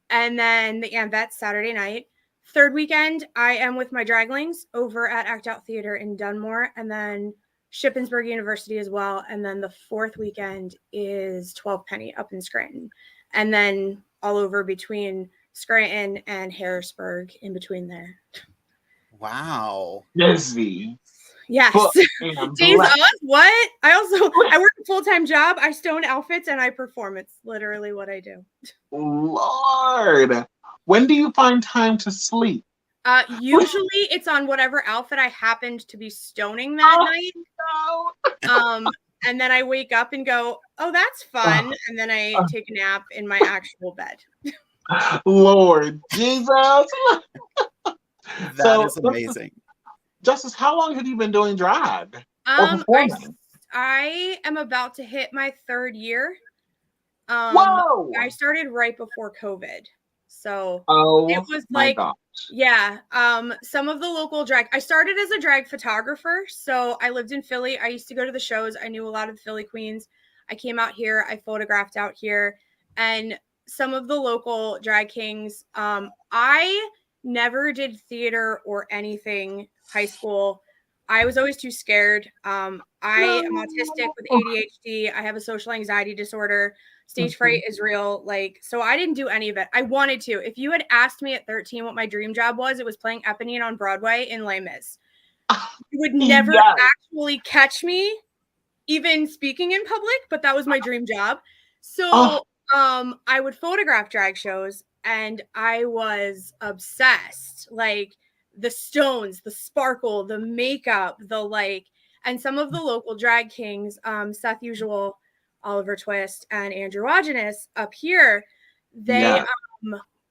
And then that's Saturday night. Third weekend, I am with my draglings over at Act Out Theater in Dunmore, and then Shippensburg University as well. And then the fourth weekend is 12 Penny up in Scranton. And then all over between Scranton and Harrisburg in between there. Wow. Busy. Yes. Days off. What? I work a full-time job. I stone outfits and I perform. It's literally what I do. Lord. When do you find time to sleep? Usually it's on whatever outfit I happened to be stoning that night. No. And then I wake up and go, oh, that's fun. And then I take a nap in my actual bed. Lord Jesus. That is amazing. Justice, how long have you been doing drag? I am about to hit my 3rd year. Whoa! I started right before COVID. So it was like, yeah, some of the local drag, I started as a drag photographer. So I lived in Philly. I used to go to the shows. I knew a lot of the Philly queens. I came out here. I photographed out here. And some of the local drag kings, I never did theater or anything high school. I was always too scared. I am autistic with ADHD. I have a social anxiety disorder. Stage fright is real. Like, so I didn't do any of it. I wanted to. If you had asked me at 13 what my dream job was, it was playing Eponine on Broadway in Les Mis. You would never actually catch me even speaking in public, but that was my dream job. So I would photograph drag shows and I was obsessed. Like the stones, the sparkle, the makeup, and some of the local drag kings, Seth Usual, Oliver Twist, and Androgenous up here,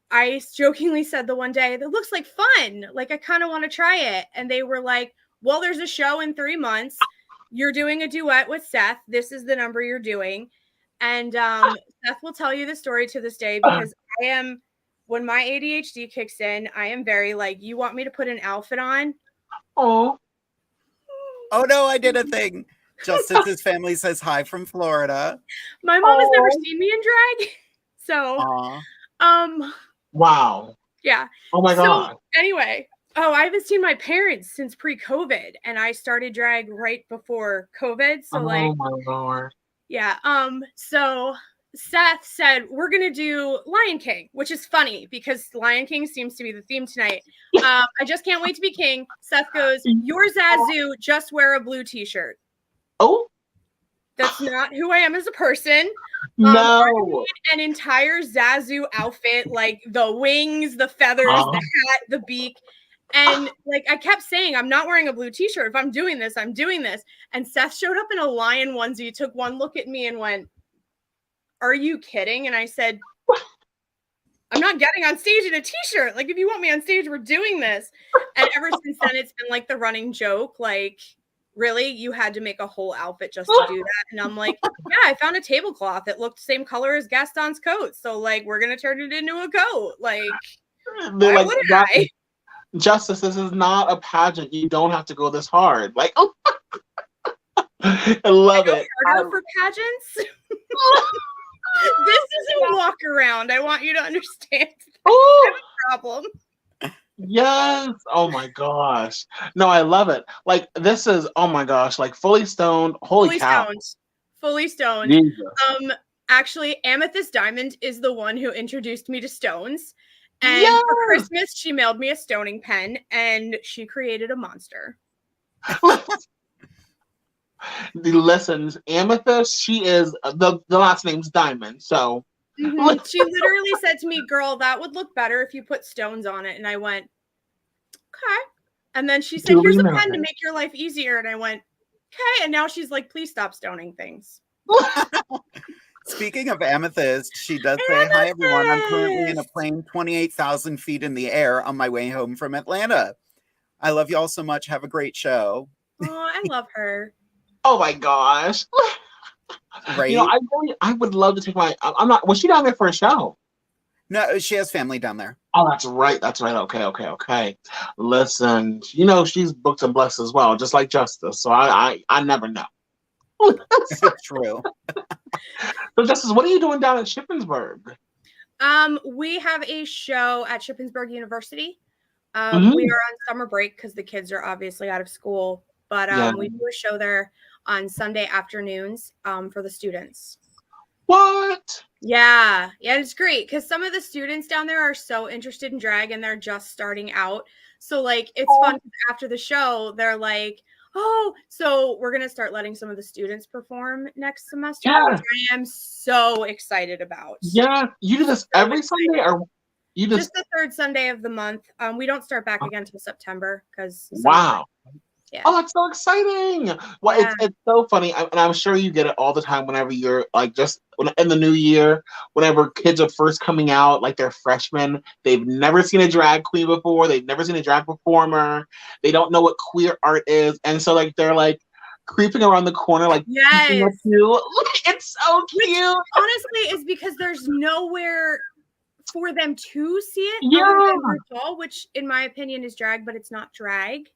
I jokingly said the one day, that looks like fun. Like, I kind of want to try it. And they were like, well, there's a show in 3 months. You're doing a duet with Seth. This is the number you're doing. And Seth will tell you the story to this day because when my ADHD kicks in, I am very like, you want me to put an outfit on? Oh no, I did a thing. Justice's family says hi from Florida. My mom has never seen me in drag. So, wow. Yeah. Oh my God. So, anyway, I haven't seen my parents since pre-COVID, and I started drag right before COVID. So, my Lord. Yeah. So Seth said, we're going to do Lion King, which is funny because Lion King seems to be the theme tonight. I just can't wait to be king. Seth goes, you're Zazu, just wear a blue t-shirt. Oh, that's not who I am as a person. No, an entire Zazu outfit, like the wings, the feathers, the hat, the beak. And like I kept saying, I'm not wearing a blue t-shirt. If I'm doing this, I'm doing this. And Seth showed up in a lion onesie, took one look at me and went, are you kidding? And I said, I'm not getting on stage in a t-shirt. Like, if you want me on stage, we're doing this. And ever since then, it's been like the running joke, like, really, you had to make a whole outfit just to do that? And I'm like, yeah, I found a tablecloth that looked the same color as Gaston's coat. So, like, we're going to turn it into a coat. Like, why wouldn't I? Justice, this is not a pageant. You don't have to go this hard. Like, I love it. Harder for pageants? isn't walk around. I want you to understand. Oh, I have a problem. yes. Oh my gosh. No, I love it. Like this is, oh my gosh, like fully stoned. Holy cow. Fully stoned. Jesus. Actually, Amethyst Diamond is the one who introduced me to stones. And Yeah. for Christmas, she mailed me a stoning pen and she created a monster. Listen, Amethyst, she is the last name's Diamond. So She literally said to me, girl, that would look better if you put stones on it. And I went, okay. And then she said, here's a pen to make your life easier. And I went, okay. And now she's like, please stop stoning things. Speaking of Amethyst, she does say, hi, everyone. I'm currently in a plane 28,000 feet in the air on my way home from Atlanta. I love y'all so much. Have a great show. Oh, I love her. Oh my gosh. Right? You know, I would love to take I'm not, was she down there for a show? No, she has family down there. Oh, that's right. That's right. Okay. Listen, you know, she's booked and blessed as well, just like Justice. So I never know. True. So Justice, what are you doing down at Shippensburg? We have a show at Shippensburg University. We are on summer break because the kids are obviously out of school, but we do a show there on Sunday afternoons for the students. What? Yeah, it's great because some of the students down there are so interested in drag and they're just starting out. So like it's fun after the show. They're like, oh, so we're gonna start letting some of the students perform next semester, which I am so excited about. Yeah, you do this every Sunday, or you just the third Sunday of the month. We don't start back again until September because wow. Yeah. Oh, that's so exciting. Well, it's so funny. And I'm sure you get it all the time whenever you're like just in the new year, whenever kids are first coming out, like they're freshmen, they've never seen a drag queen before. They've never seen a drag performer. They don't know what queer art is. And so like, they're like creeping around the corner, like, yes, it's so cute. Which, honestly, is because there's nowhere for them to see it. Yeah. Other than RuPaul, which in my opinion is drag, but it's not drag.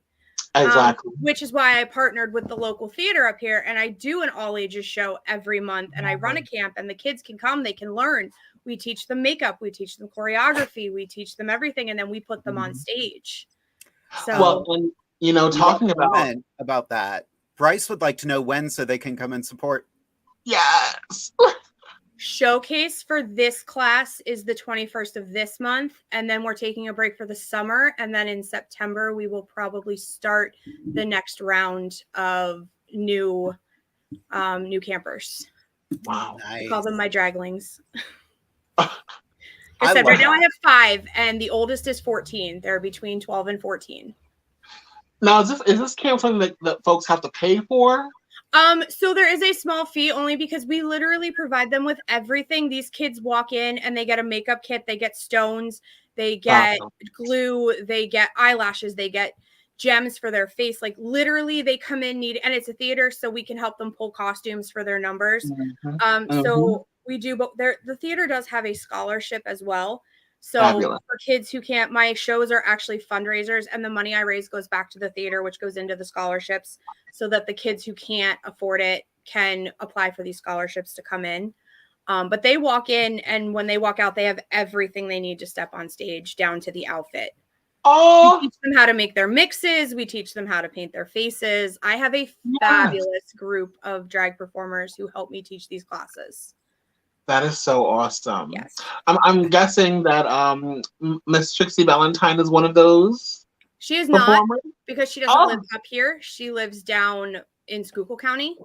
Exactly. Which is why I partnered with the local theater up here, and I do an all ages show every month, and I run a camp, and the kids can come, they can learn. We teach them makeup, we teach them choreography, we teach them everything, and then we put them on stage. So, well, and you know, talking about that, Bryce would like to know when so they can come and support. Yes. Showcase for this class is the 21st of this month, and then we're taking a break for the summer, and then in September we will probably start the next round of new campers. Wow. Nice. I call them my draglings. I said right now I have 5, and the oldest is 14. They're between 12 and 14. Now, is this camp something that folks have to pay for? So there is a small fee only because we literally provide them with everything. These kids walk in and they get a makeup kit, they get stones, they get glue, they get eyelashes, they get gems for their face. Like literally they come in and it's a theater, so we can help them pull costumes for their numbers. So we do, but the theater does have a scholarship as well. So fabulous. For kids who can't, my shows are actually fundraisers, and the money I raise goes back to the theater, which goes into the scholarships, so that the kids who can't afford it can apply for these scholarships to come in. But they walk in, and when they walk out, they have everything they need to step on stage, down to the outfit. We teach them how to make their mixes. We teach them how to paint their faces. I have a fabulous group of drag performers who help me teach these classes. That is so awesome. Yes. I'm guessing that Miss Trixie Valentine is one of those. She is not, because she doesn't live up here. She lives down in Schuylkill County.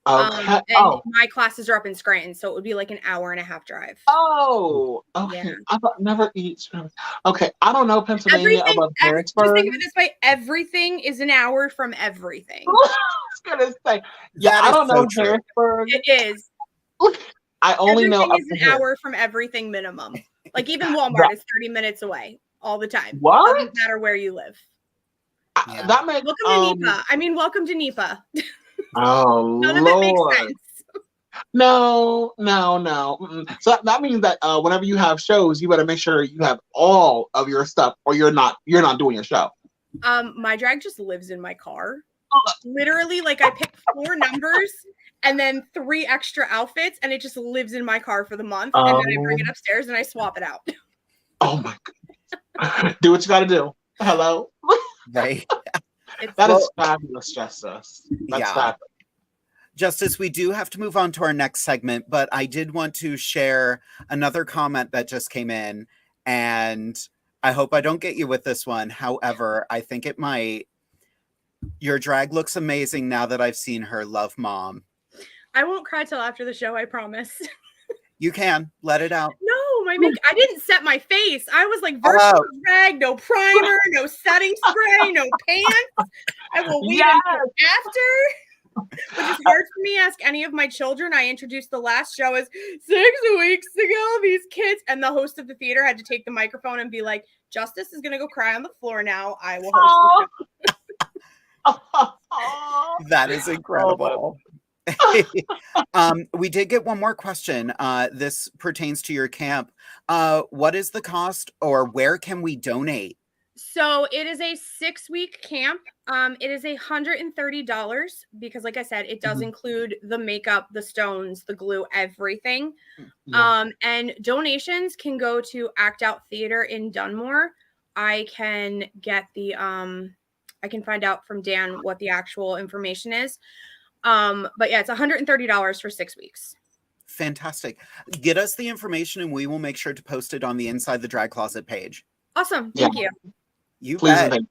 Okay. My classes are up in Scranton, so it would be like an hour and a half drive. Oh, okay. Yeah. I thought never eat. Okay, I don't know Pennsylvania above Harrisburg. Just think of it this way: everything is an hour from everything. I was gonna say, yeah, I don't know Harrisburg. It is. I only know everything is an hour from everything minimum. Like even Walmart is 30 minutes away all the time. What? Doesn't matter where you live. That makes welcome to NEPA. I mean, welcome to NEPA. Oh, none of it makes sense. No. So that means that whenever you have shows, you better make sure you have all of your stuff, or you're not doing your show. My drag just lives in my car. Literally, like I pick 4 numbers, and then 3 extra outfits, and it just lives in my car for the month. And then I bring it upstairs and I swap it out. Oh my goodness. Do what you gotta do. Hello. Right. That is fabulous, Justice. That's fabulous. Justice, we do have to move on to our next segment, but I did want to share another comment that just came in, and I hope I don't get you with this one. However, I think it might. Your drag looks amazing now that I've seen her. Love, Mom. I won't cry till after the show, I promise. You can. Let it out. No, I didn't set my face. I was like, virtual drag, no primer, no setting spray, no pants. I will wait until after. Which is hard for me. Ask any of my children. I introduced the last show as 6 weeks ago. These kids, and the host of the theater had to take the microphone and be like, Justice is gonna go cry on the floor now. I will host the show. That is incredible. We did get one more question. This pertains to your camp. What is the cost, or where can we donate? So it is a 6-week camp. It is $130 because, like I said, it does include the makeup, the stones, the glue, everything. And donations can go to Act Out Theater in Dunmore. I can get the I can find out from Dan what the actual information is. But yeah, it's $130 for 6 weeks. Fantastic. Get us the information and we will make sure to post it on the Inside the Drag Closet page. Awesome. Thank you. You Please bet. And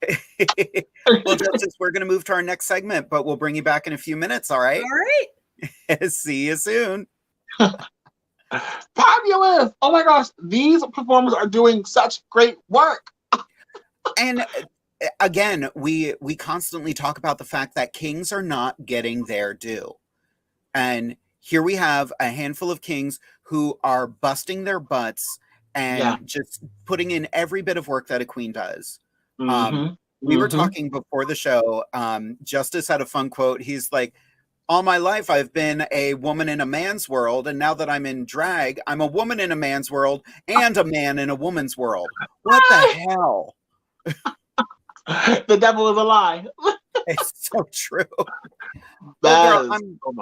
thank you. Well, Justice, we're going to move to our next segment, but we'll bring you back in a few minutes. All right. All right. See you soon. Fabulous. Oh my gosh. These performers are doing such great work. And again, we constantly talk about the fact that kings are not getting their due. And here we have a handful of kings who are busting their butts and just putting in every bit of work that a queen does. We were talking before the show. Justice had a fun quote. He's like, all my life, I've been a woman in a man's world. And now that I'm in drag, I'm a woman in a man's world and a man in a woman's world. What the hell? The devil is a lie. It's so true. Well, girl,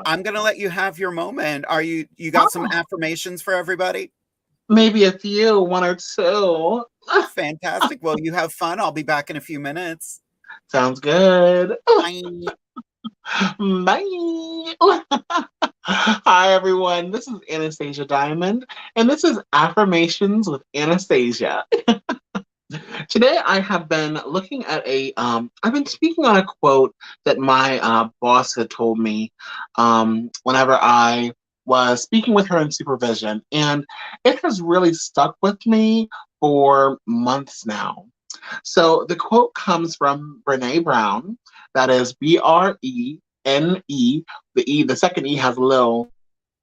I'm going to let you have your moment. You got some affirmations for everybody? Maybe a few, 1 or 2. Fantastic. Well, you have fun. I'll be back in a few minutes. Sounds good. Bye. Bye. Hi, everyone. This is Anastasia Diamond, and this is Affirmations with Anastasia. Today, I have been looking at I've been speaking on a quote that my boss had told me whenever I was speaking with her in supervision, and it has really stuck with me for months now. So the quote comes from Brené Brown. That is BRENE. The second E has a little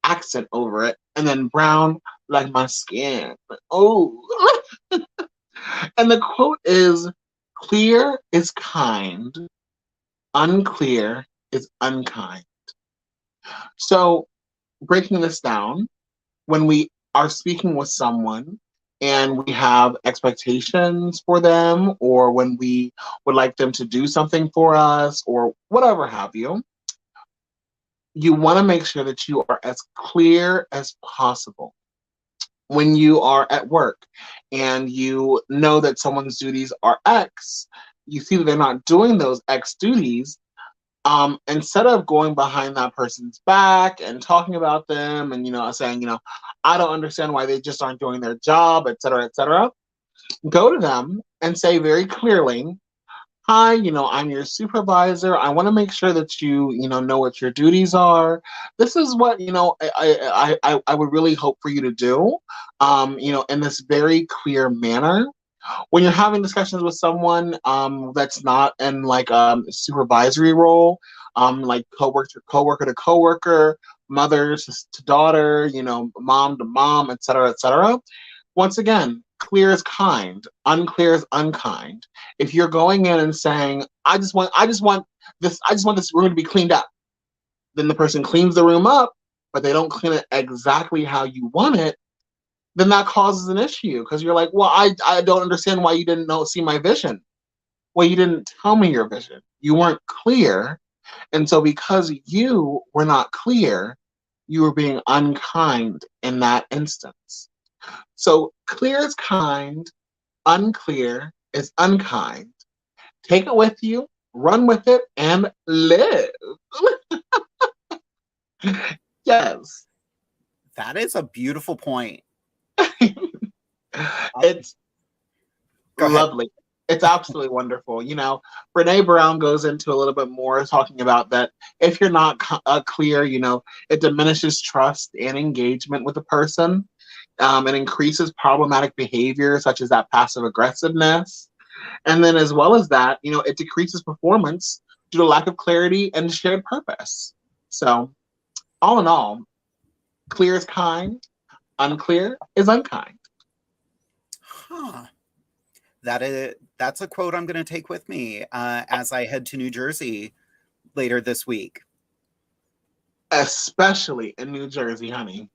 accent over it, and then brown like my skin. Oh. And the quote is, clear is kind, unclear is unkind. So breaking this down, when we are speaking with someone and we have expectations for them, or when we would like them to do something for us, or whatever have you, you want to make sure that you are as clear as possible. When you are at work and you know that someone's duties are X, you see that they're not doing those X duties, instead of going behind that person's back and talking about them and, saying, I don't understand why they just aren't doing their job, et cetera, go to them and say very clearly, hi, I'm your supervisor. I want to make sure that you know what your duties are. This is what, I would really hope for you to do, in this very clear manner. When you're having discussions with someone that's not in like a supervisory role, like coworker to coworker, mother to daughter, mom to mom, et cetera, once again, clear is kind, unclear is unkind. If you're going in and saying, I just want this room to be cleaned up, then the person cleans the room up, but they don't clean it exactly how you want it, then that causes an issue, because you're like, well, I don't understand why you didn't see my vision. Well, you didn't tell me your vision. You weren't clear And so because you were not clear, you were being unkind in that instance. So clear is kind, unclear is unkind. Take it with you, run with it, and live. Yes. That is a beautiful point. It's Go ahead. lovely. It's absolutely wonderful. You know, Brene Brown goes into a little bit more talking about that if you're not clear, you know, it diminishes trust and engagement with a person. It increases problematic behavior such as that passive aggressiveness. And then as well as that, you know, it decreases performance due to lack of clarity and shared purpose. So all in all, clear is kind, unclear is unkind. Huh. That's a quote I'm going to take with me as I head to New Jersey later this week. Especially in New Jersey, honey.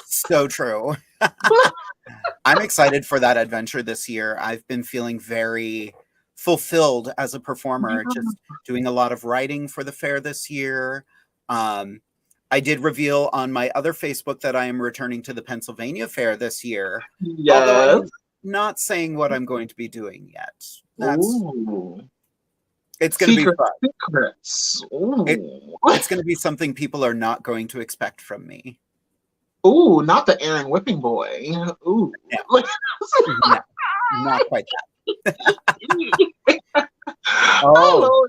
So true. I'm excited for that adventure this year. I've been feeling very fulfilled as a performer, just doing a lot of writing for the fair this year. I did reveal on my other Facebook that I am returning to the Pennsylvania Fair this year. Yes. Although I'm not saying what I'm going to be doing yet. It's going to be fun. Secrets. It's going to be something people are not going to expect from me. Ooh, not the Aaron Whipping Boy. Ooh. No, not quite that. Oh,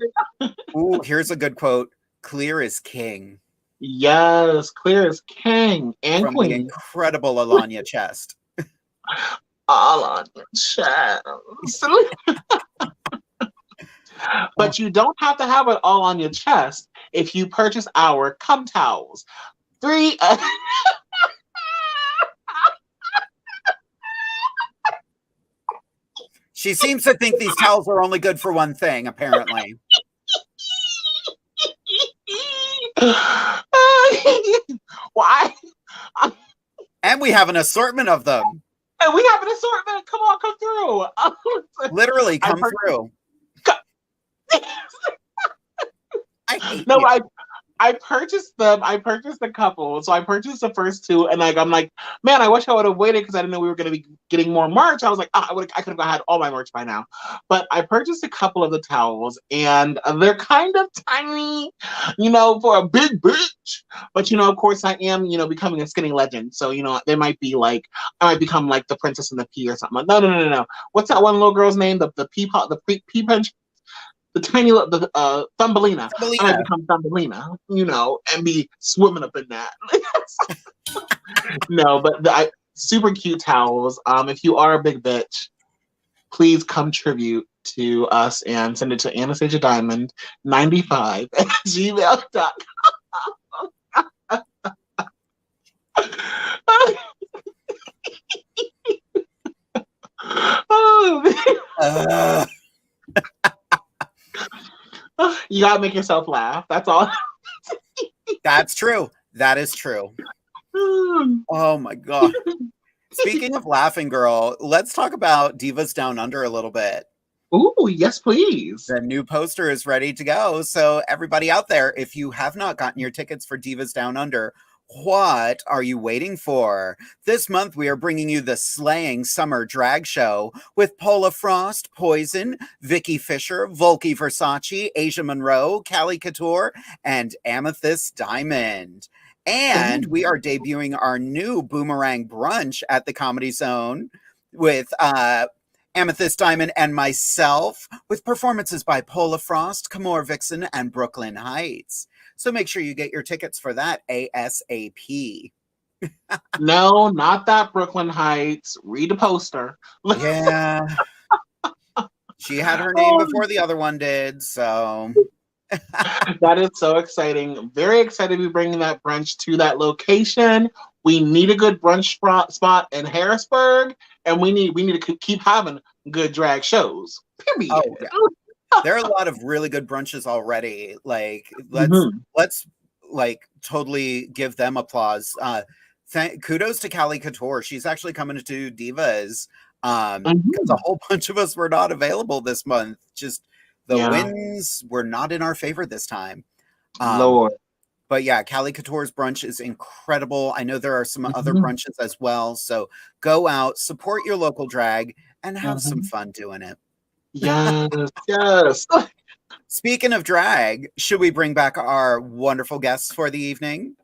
ooh, here's a good quote. Clear is king. Yes, clear as king and from queen. The incredible Alanya Chest. Alanya Chest. But you don't have to have it all on your chest if you purchase our cum towels. 3 She seems to think these towels are only good for one thing, apparently. Why? And we have an assortment of them. And we have an assortment. Come on, come through. Literally come through. I hate no, you. I purchased them. I purchased a couple. So I purchased the first 2, and I'm like, man, I wish I would have waited because I didn't know we were going to be getting more merch. I was like, I could have had all my merch by now. But I purchased a couple of the towels, and they're kind of tiny, you know, for a big bitch. But you know, of course, I am, you know, becoming a skinny legend. So you know, they might be like, I might become like the Princess and the Pea or something. No. What's that one little girl's name? The pea pot, the pea punch. The tiny, Thumbelina. I might become Thumbelina, you know, and be swimming up in that. No, but super cute towels. If you are a big bitch, please contribute to us and send it to Anastasia Diamond 95 at gmail.com. You gotta make yourself laugh. That's all. That's true. That is true. Oh my god. Speaking of laughing, girl, let's talk about Divas Down Under a little bit. Ooh, yes, please. The new poster is ready to go. So everybody out there, if you have not gotten your tickets for Divas Down Under, what are you waiting for? This month, we are bringing you the slaying summer drag show with Paula Frost, Poison, Vicky Fisher, Volky Versace, Asia Monroe, Callie Couture, and Amethyst Diamond. And we are debuting our new Boomerang Brunch at the Comedy Zone with Amethyst Diamond and myself, with performances by Paula Frost, Kamor Vixen, and Brooklyn Heights. So make sure you get your tickets for that ASAP. No, not that Brooklyn Heights. Read the poster. Yeah. She had her name before the other one did, so. That is so exciting. Very excited to be bringing that brunch to that location. We need a good brunch spot in Harrisburg, and we need to keep having good drag shows. Period. Oh, yeah. There are a lot of really good brunches already. Like, let's like totally give them applause. Kudos to Callie Couture. She's actually coming to Divas. Because a whole bunch of us were not available this month. Just The winds were not in our favor this time. Lord. But yeah, Callie Couture's brunch is incredible. I know there are some other brunches as well. So go out, support your local drag, and have some fun doing it. Yes, yes. Speaking of drag, should we bring back our wonderful guests for the evening?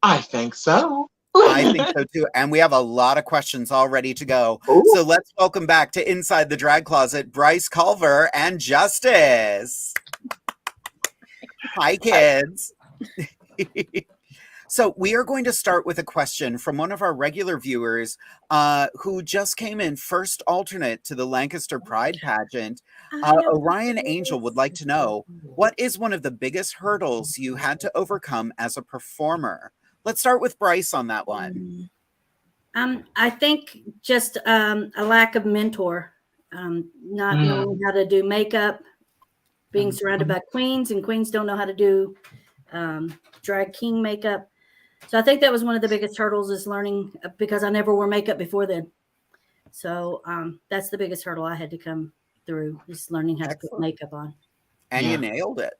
I think so. I think so too. And we have a lot of questions all ready to go. Ooh. So let's welcome back to Inside the Drag Closet, BRYCE, CULVER, and Justice. Hi, kids. So we are going to start with a question from one of our regular viewers who just came in first alternate to the Lancaster Pride pageant. Orion Angel would like to know, what is one of the biggest hurdles you had to overcome as a performer? Let's start with BRYCE on that one. I think just a lack of mentor, not knowing how to do makeup, being surrounded by queens, and queens don't know how to do drag king makeup. So I think that was one of the biggest hurdles, is learning, because I never wore makeup before then. So that's the biggest hurdle I had to come through, is learning how to put makeup on. And you nailed it.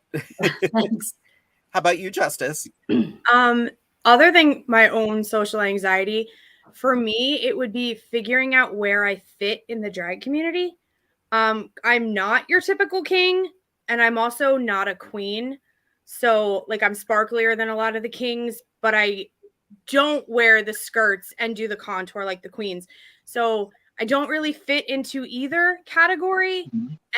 Thanks. How about you, Justice? Other than my own social anxiety, for me, it would be figuring out where I fit in the drag community. I'm not your typical king, and I'm also not a queen. So, like, I'm sparklier than a lot of the kings, but I don't wear the skirts and do the contour like the queens. So I don't really fit into either category.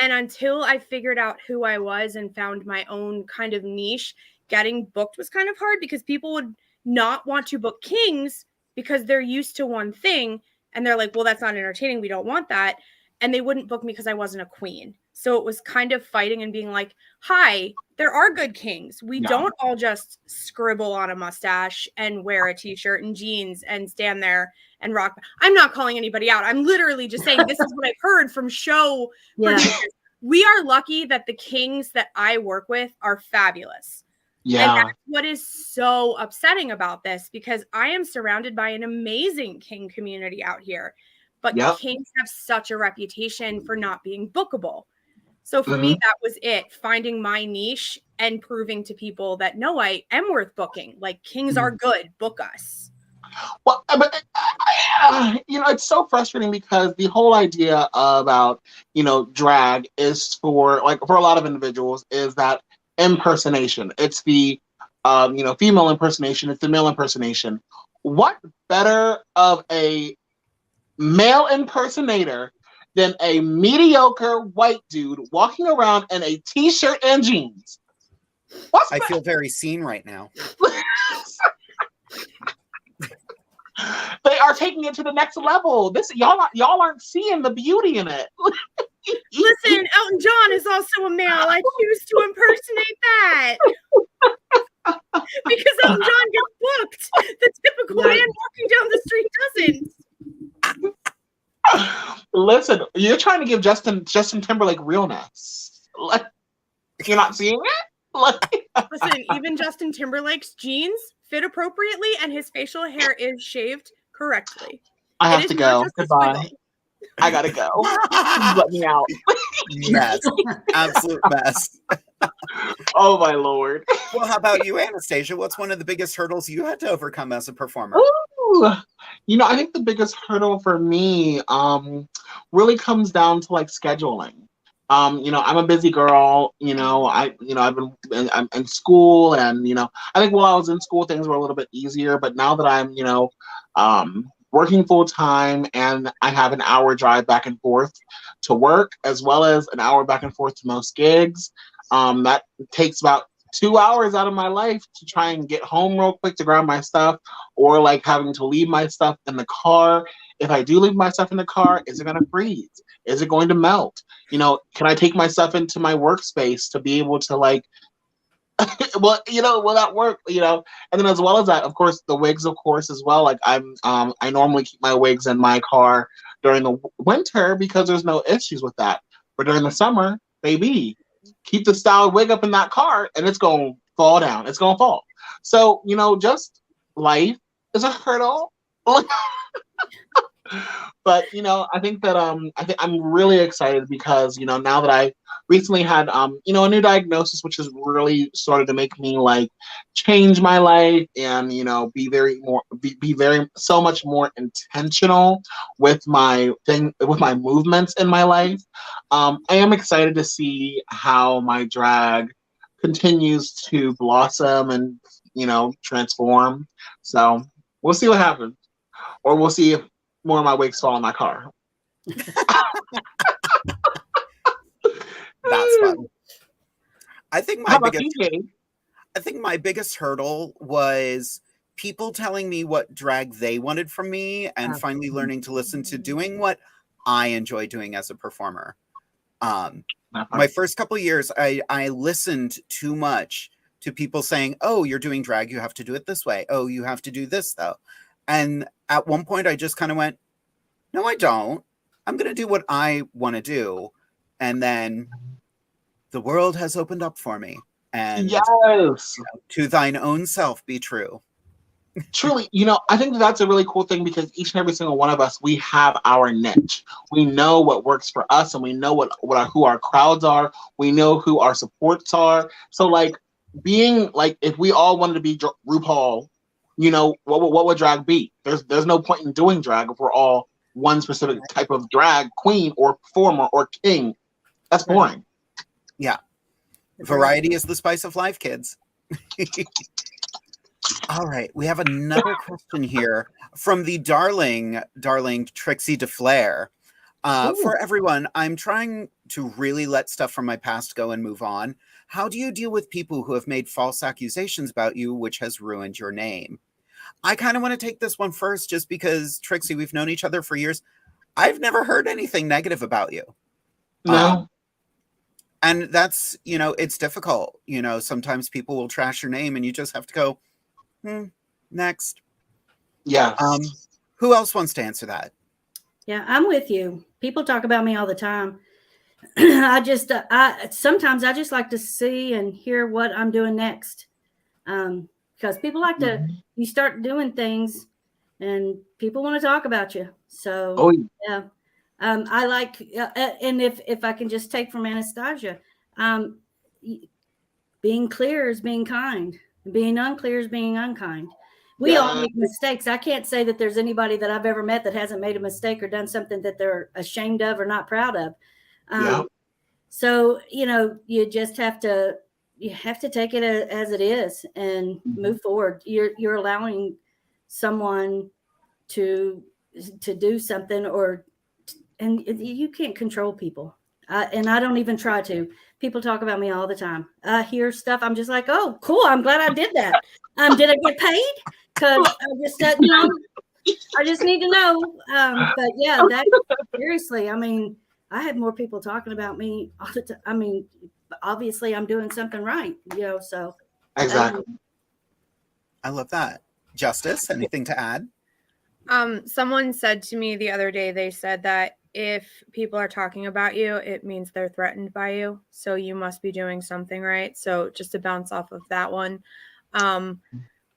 And until I figured out who I was and found my own kind of niche, getting booked was kind of hard, because people would not want to book kings because they're used to one thing. And they're like, well, that's not entertaining. We don't want that. And they wouldn't book me because I wasn't a queen. So it was kind of fighting and being like, hi, there are good kings. We don't all just scribble on a mustache and wear a t-shirt and jeans and stand there and rock. I'm not calling anybody out. I'm literally just saying this is what I've heard from show producers. We are lucky that the kings that I work with are fabulous. Yeah. And that's what is so upsetting about this, because I am surrounded by an amazing king community out here. But kings have such a reputation for not being bookable. So for me, that was it. Finding my niche and proving to people that, no, I am worth booking. Like, kings are good. Book us. Well, but it's so frustrating, because the whole idea about, drag is for a lot of individuals is that impersonation. It's the, female impersonation. It's the male impersonation. What better of a male impersonator than a mediocre white dude walking around in a t-shirt and jeans? I feel very seen right now. They are taking it to the next level. Y'all aren't seeing the beauty in it. Listen, Elton John is also a male. I choose to impersonate that. Because Elton John gets booked. The typical man walking down the street doesn't. Listen, you're trying to give Justin Timberlake realness. You're not seeing it? Listen, even Justin Timberlake's jeans fit appropriately, and his facial hair is shaved correctly. I have to go. Goodbye. I gotta go. Let me out. Yes, absolute mess. Oh my Lord. Well, how about you, Anastasia? What's one of the biggest hurdles you had to overcome as a performer? Ooh. I think the biggest hurdle for me really comes down to scheduling. I'm a busy girl. I'm in school, and I think while I was in school things were a little bit easier, but now that I'm working full time, and I have an hour drive back and forth to work, as well as an hour back and forth to most gigs. That takes about 2 hours out of my life to try and get home real quick to grab my stuff, or having to leave my stuff in the car. If I do leave my stuff in the car, is it going to freeze? Is it going to melt? Can I take my stuff into my workspace to be able to will that work? And then as well as that, of course, the wigs, of course, as well. I normally keep my wigs in my car during the winter because there's no issues with that. But during the summer, baby, keep the styled wig up in that car and it's going to fall down. It's going to fall. So, just life is a hurdle. But I think that I'm really excited because now that I recently had a new diagnosis, which has really started to make me like change my life and be very so much more intentional with my movements in my life. I am excited to see how my drag continues to blossom and transform. So we'll see what happens, or we'll see if more of my wigs fall in my car. That's fun. I think How about you, Jade? I think my biggest hurdle was people telling me what drag they wanted from me and finally learning to listen to doing what I enjoy doing as a performer. My first couple of years, I listened too much to people saying, oh, you're doing drag, you have to do it this way. Oh, you have to do this, though. And at one point, I just kind of went, no, I don't. I'm going to do what I want to do. And then the world has opened up for me. And yes, to thine own self be true. Truly, I think that's a really cool thing because each and every single one of us, we have our niche. We know what works for us, and we know who our crowds are. We know who our supports are. So, like, being like, if we all wanted to be RuPaul, what would drag be? There's no point in doing drag if we're all one specific type of drag queen or performer or king. That's boring. Yeah. Variety is the spice of life, kids. All right. We have another question here from the darling Trixie DeFlair. For everyone, I'm trying to really let stuff from my past go and move on. How do you deal with people who have made false accusations about you, which has ruined your name? I kind of want to take this one first just because, Trixie, we've known each other for years. I've never heard anything negative about you. No. And that's, it's difficult. Sometimes people will trash your name and you just have to go, next. Yeah. Who else wants to answer that? Yeah, I'm with you. People talk about me all the time. Sometimes I just like to see and hear what I'm doing next. Because people like to, you start doing things and people want to talk about you. So, yeah. I like, and if I can just take from Anastasia, being clear is being kind. Being unclear is being unkind. We all make mistakes. I can't say that there's anybody that I've ever met that hasn't made a mistake or done something that they're ashamed of or not proud of. So, you just have to take it as it is and move forward. You're allowing someone to do something and you can't control people. And I don't even try to. People talk about me all the time. I hear stuff. I'm just like, oh, cool. I'm glad I did that. Did I get paid? Because I just said, I just need to know. But yeah, seriously, I had more people talking about me all the time. Obviously I'm doing something right, so. Exactly. I love that. Justice, anything to add? Someone said to me the other day, they said that if people are talking about you, it means they're threatened by you. So you must be doing something right. So just to bounce off of that one,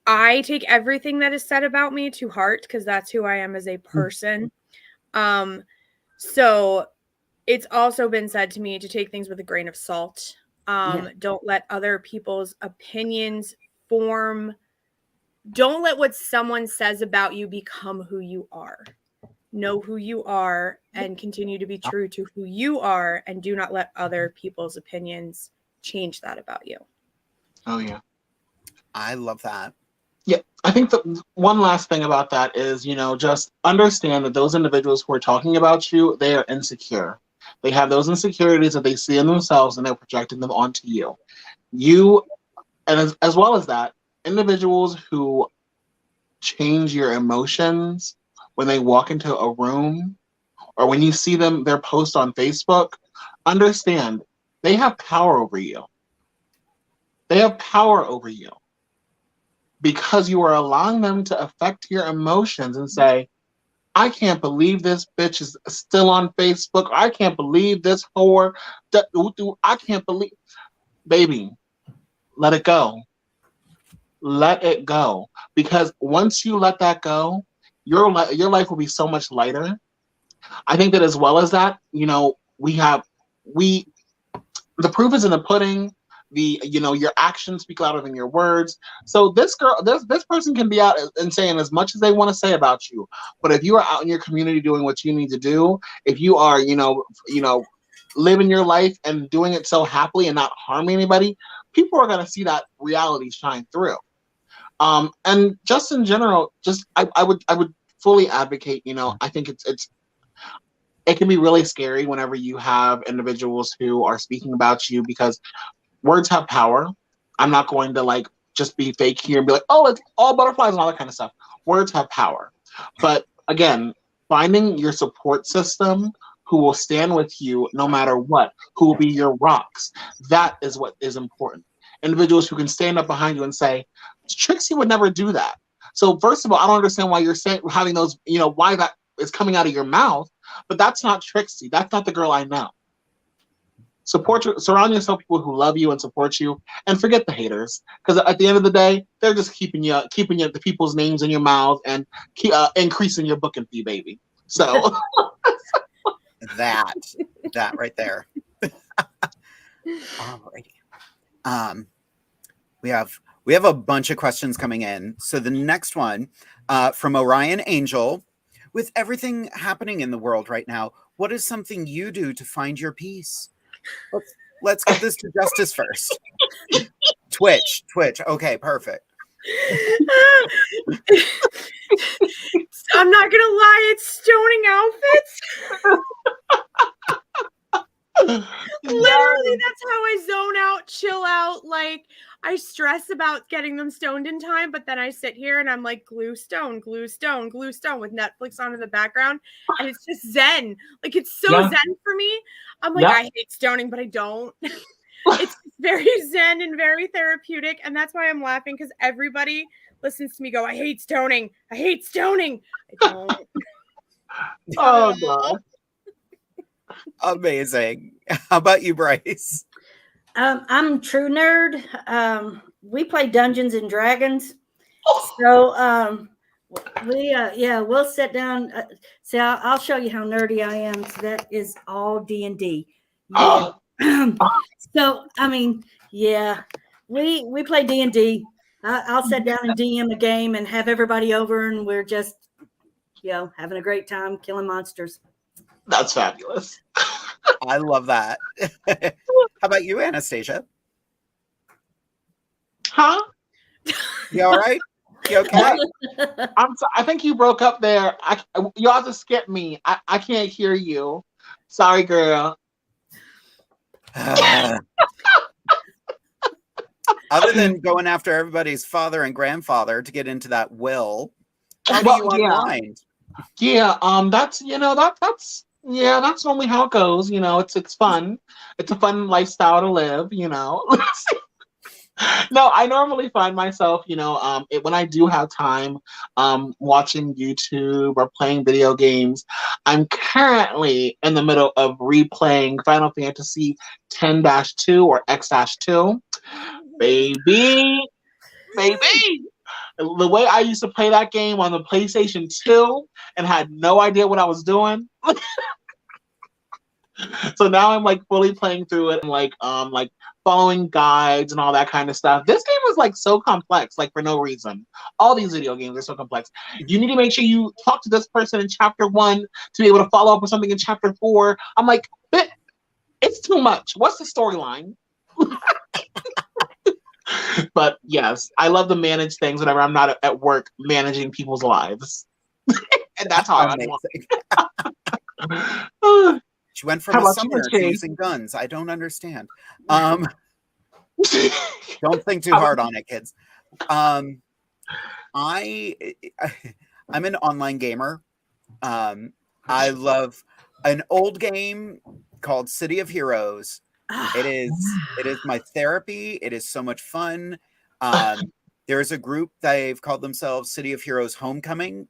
I take everything that is said about me to heart because that's who I am as a person. So it's also been said to me to take things with a grain of salt. Don't let other people's opinions don't let what someone says about you become who you are. Know who you are and continue to be true to who you are, and do not let other people's opinions change that about you. Oh, yeah. I love that. Yeah, I think the one last thing about that is, just understand that those individuals who are talking about you, they are insecure. They have those insecurities that they see in themselves and they're projecting them onto you. And as well as that, individuals who change your emotions when they walk into a room or when you see their post on Facebook, understand they have power over you. They have power over you because you are allowing them to affect your emotions and say, I can't believe this bitch is still on Facebook. I can't believe this whore. I can't believe. Baby, let it go. Let it go. Because once you let that go, your life will be so much lighter. I think that as well as that, you know, the proof is in the pudding. Your actions speak louder than your words. So this person can be out and saying as much as they want to say about you, but if you are out in your community doing what you need to do, if you are, living your life and doing it so happily and not harming anybody, people are going to see that reality shine through. And just in general, I would fully advocate. I think it can be really scary whenever you have individuals who are speaking about you, because words have power. I'm not going to just be fake here and be like, oh, it's all butterflies and all that kind of stuff. Words have power. But again, finding your support system who will stand with you no matter what, who will be your rocks, that is what is important. Individuals who can stand up behind you and say, Trixie would never do that. So first of all, I don't understand why you're having those, why that is coming out of your mouth, but that's not Trixie. That's not the girl I know. Surround yourself with people who love you and support you, and forget the haters. Because at the end of the day, they're just keeping the people's names in your mouth and increasing your booking fee, baby. So that right there. Alrighty. We have a bunch of questions coming in. So the next one from Orion Angel: with everything happening in the world right now, what is something you do to find your peace? Let's get this to Justice first. Twitch. Okay, perfect. I'm not gonna lie, it's stoning outfits. Literally, that's how I zone out, chill out. I stress about getting them stoned in time, but then I sit here and I'm like, glue stone with Netflix on in the background, and it's just zen. It's so zen for me. I'm like, I hate stoning, but I don't. It's very zen and very therapeutic, and that's why I'm laughing, because everybody listens to me go, I hate stoning. I don't. Oh God. Amazing. How about you, Bryce? I'm true nerd. We play Dungeons and Dragons. So we'll sit down. I'll show you how nerdy I am. So that is all D&D. Yeah. So I mean, yeah, we play D&D. I'll sit down and DM a game and have everybody over, and we're just having a great time killing monsters. That's fabulous. I love that. How about you, Anastasia? Huh? You all right? You okay? I think you broke up there. Y'all just skipped me. I can't hear you. Sorry, girl. Other than going after everybody's father and grandfather to get into that will, how do you unwind? Yeah, that's normally how it goes. It's fun. It's a fun lifestyle to live. No, I normally find myself, when I do have time, watching YouTube or playing video games. I'm currently in the middle of replaying Final Fantasy X-2 or X-2. Baby. The way I used to play that game on the PlayStation 2 and had no idea what I was doing. So now I'm fully playing through it and following guides and all that kind of stuff. This game is so complex, for no reason. All these video games are so complex. You need to make sure you talk to this person in chapter 1 to be able to follow up with something in chapter 4. I'm like, it's too much. What's the storyline? But yes, I love to manage things whenever I'm not at work managing people's lives. And that's how I want. She went from a summoner to using guns. I don't understand. Don't think too hard on it, kids. I'm an online gamer. I love an old game called City of Heroes. It is my therapy. It is so much fun. There's a group, they've called themselves City of Heroes Homecoming.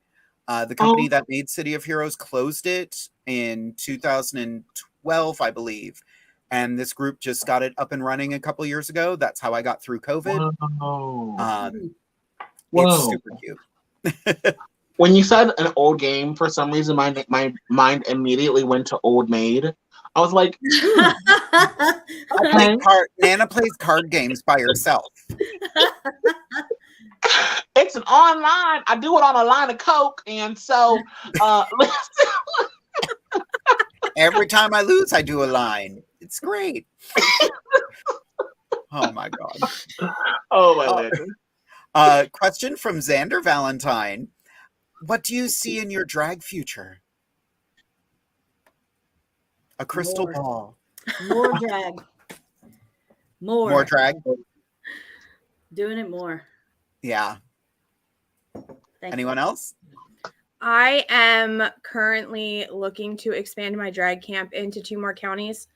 The company that made City of Heroes closed it in 2012, I believe. And this group just got it up and running a couple years ago. That's how I got through COVID. Whoa. It's super cute. When you said an old game, for some reason, my mind immediately went to Old Maid. I was like, okay. Nana plays card games by herself. It's an online. I do it on a line of Coke, and so Every time I lose, I do a line. It's great. Oh my God. Oh my God. Question from Xander Valentine. What do you see in your drag future? A crystal ball. More drag. More drag? Doing it more. Yeah. Anyone else? I am currently looking to expand my drag camp into 2 more counties.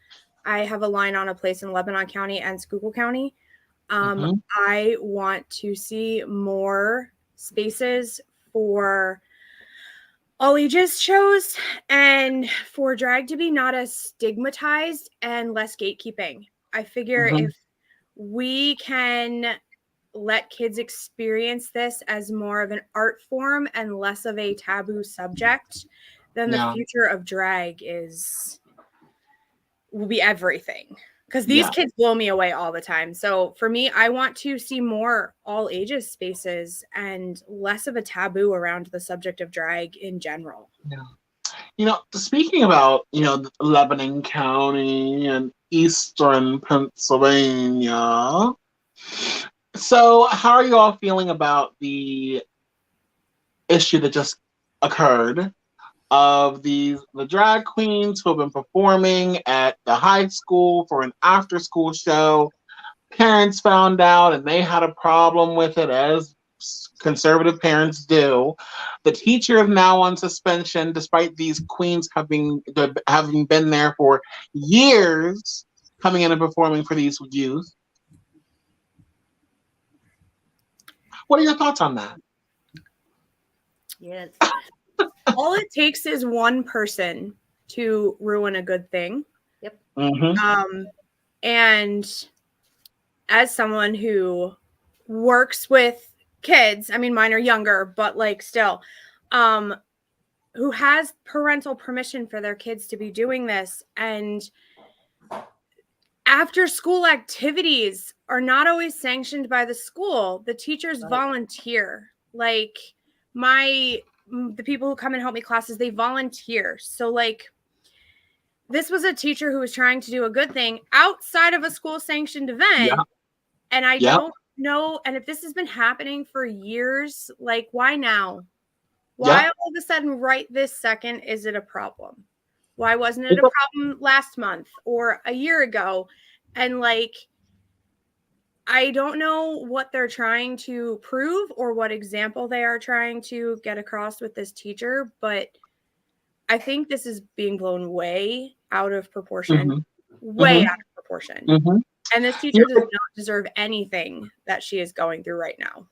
I have a line on a place in Lebanon County and Schuylkill County. I want to see more spaces for all ages shows and for drag to be not as stigmatized and less gatekeeping. I figure if we can let kids experience this as more of an art form and less of a taboo subject, then the future of drag will be everything. Because these kids blow me away all the time. So for me, I want to see more all ages spaces and less of a taboo around the subject of drag in general. Yeah. Speaking about, Lebanon County and Eastern Pennsylvania. So how are you all feeling about the issue that just occurred of the drag queens who have been performing at the high school for an after-school show? Parents found out and they had a problem with it, as conservative parents do. The teacher is now on suspension despite these queens having been there for years, coming in and performing for these youth. What are your thoughts on that? Yes. All it takes is one person to ruin a good thing. Yep. And as someone who works with kids, I mean, mine are younger, but still, who has parental permission for their kids to be doing this, and after school activities are not always sanctioned by the school. The teachers volunteer. The people who come and help me classes, they volunteer. So this was a teacher who was trying to do a good thing outside of a school sanctioned event. Yeah. And I don't know. And if this has been happening for years, why now? Why all of a sudden, right this second, is it a problem? Why wasn't it a problem last month or a year ago? And I don't know what they're trying to prove or what example they are trying to get across with this teacher, but I think this is being blown way out of proportion. Out of proportion. And this teacher does not deserve anything that she is going through right now.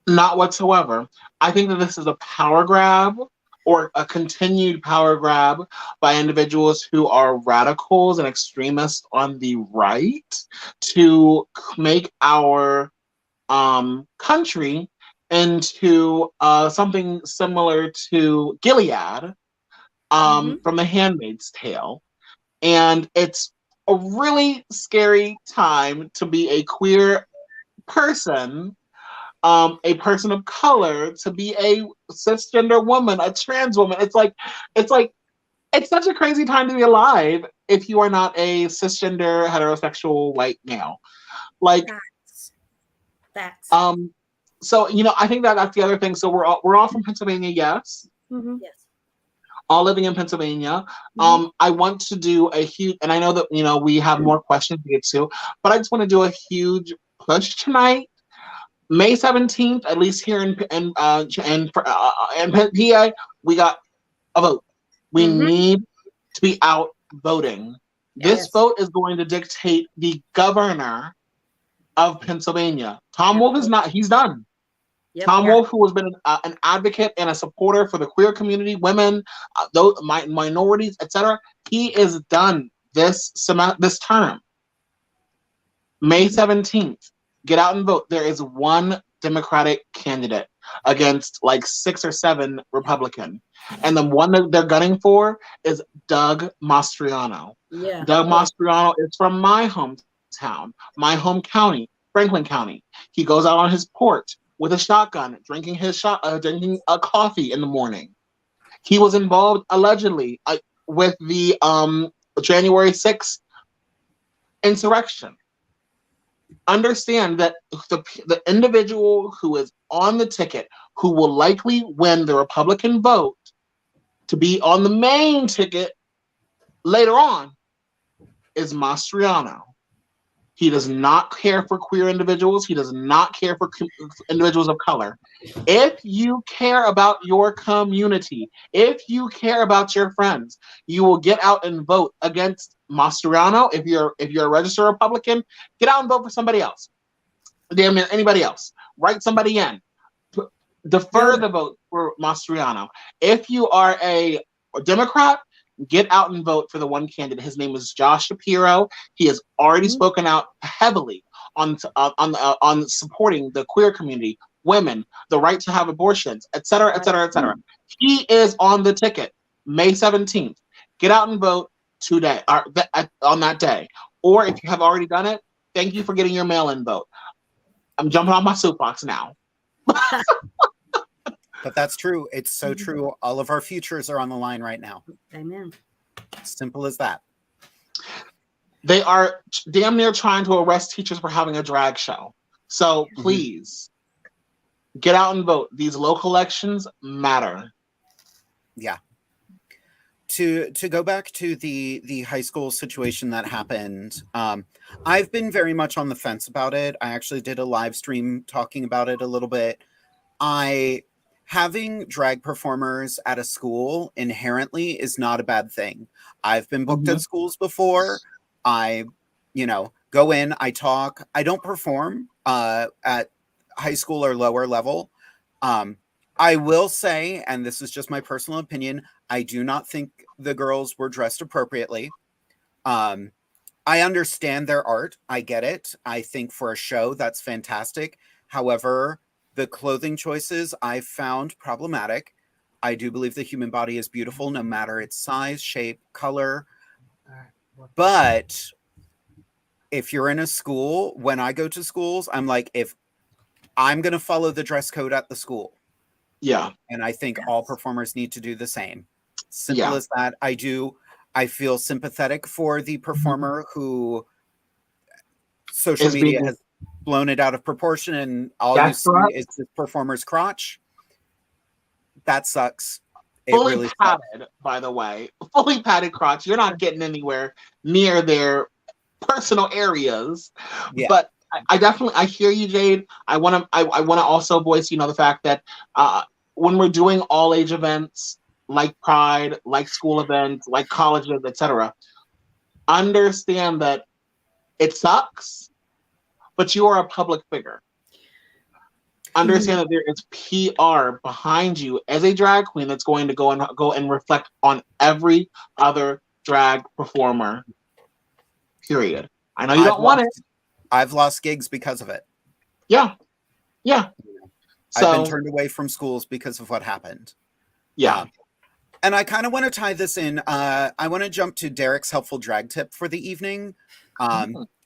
Not whatsoever. I think that this is a power grab, or a continued power grab, by individuals who are radicals and extremists on the right to make our country into something similar to Gilead from The Handmaid's Tale. And it's a really scary time to be a queer person, a person of color, to be a cisgender woman, a trans woman. It's such a crazy time to be alive if you are not a cisgender heterosexual white male. That's So I think that's the other thing. So we're all from Pennsylvania, yes. Yes. All living in Pennsylvania. I want to do a huge, and I know that we have more questions to get to, but I just want to do a huge push tonight. May 17th, at least here in PA, we got a vote. We need to be out voting. This vote is going to dictate the governor of Pennsylvania. Tom Wolf is not. He's done. Tom Wolf, who has been an advocate and a supporter for the queer community, women, those minorities, etc., he is done this term. May 17th. Get out and vote. There is one Democratic candidate. against like 6 or 7 Republican. And the one that they're gunning for is Doug Mastriano. Yeah. Doug Mastriano is from my hometown, my home county, Franklin County. He goes out on his porch with a shotgun, drinking a coffee in the morning. He was involved allegedly with the January 6th insurrection. Understand that the individual who is on the ticket, who will likely win the Republican vote to be on the main ticket later on, is Mastriano. He does not care for queer individuals. He does not care for individuals of color. If you care about your community, if you care about your friends, you will get out and vote against Mastriano. If you're a registered Republican, get out and vote for somebody else. Damn near anybody else. Write somebody in. Defer the vote for Mastriano. If you are a Democrat, get out and vote for the one candidate. His name is Josh Shapiro. He has already spoken out heavily on supporting the queer community, women, the right to have abortions, etc., etc., etc. He is on the ticket, May 17th. Get out and vote today, or on that day. Or if you have already done it, thank you for getting your mail-in vote. I'm jumping on my soapbox now. But that's true. It's so true. All of our futures are on the line right now. Amen. Simple as that. They are damn near trying to arrest teachers for having a drag show. So please get out and vote. These local elections matter. Yeah. To go back to the high school situation that happened, I've been very much on the fence about it. I actually did a live stream talking about it a little bit. Having drag performers at a school inherently is not a bad thing. I've been booked at schools before. I, go in, I talk. I don't perform at high school or lower level. I will say, and this is just my personal opinion, I do not think the girls were dressed appropriately. I understand their art. I get it. I think for a show, that's fantastic. However, the clothing choices I found problematic. I do believe the human body is beautiful, no matter its size, shape, color. But if you're in a school, when I go to schools, I'm like, if I'm going to follow the dress code at the school. Yeah. And I think all performers need to do the same. Simple as that. I feel sympathetic for the performer who social media has blown it out of proportion and all you see is the performer's crotch. That sucks. It fully really padded, sucks. by the way. Fully padded crotch. You're not getting anywhere near their personal areas. Yeah. But I definitely hear you, Jade. I want to also voice, the fact that when we're doing all age events like Pride, like school events, like colleges, etc., understand that it sucks, but you are a public figure. Understand that there is PR behind you as a drag queen that's going to go and reflect on every other drag performer. Period. I know you don't want it. I've lost gigs because of it. Yeah. Yeah. So, I've been turned away from schools because of what happened. Yeah. And I kind of want to tie this in. I want to jump to Derek's helpful drag tip for the evening.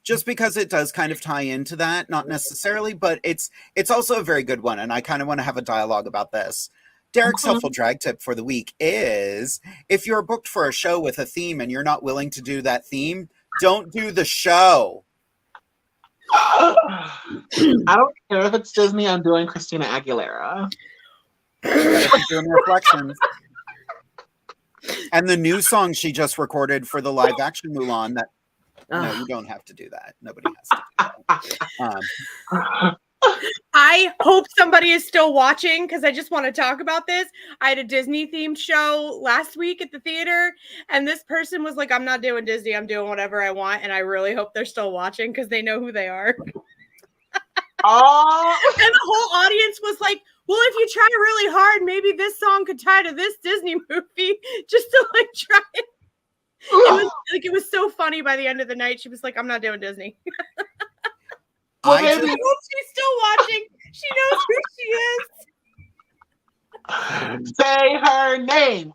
Just because it does kind of tie into that, not necessarily, but it's also a very good one. And I kind of want to have a dialogue about this. Derek's helpful drag tip for the week is, if you're booked for a show with a theme and you're not willing to do that theme, don't do the show. I don't care if it's Disney. I'm doing Christina Aguilera. Doing Reflections. And the new song she just recorded for the live action Mulan that no, you don't have to do that. Nobody has to do that. I hope somebody is still watching because I just want to talk about this. I had a Disney themed show last week at the theater, and this person was like, I'm not doing Disney. I'm doing whatever I want. And I really hope they're still watching because they know who they are. Oh. And the whole audience was like, well, if you try really hard, maybe this song could tie to this Disney movie just to like try it. It was so funny by the end of the night. She was like, I'm not doing Disney. Well, I hope she's still watching. She knows who she is. Say her name.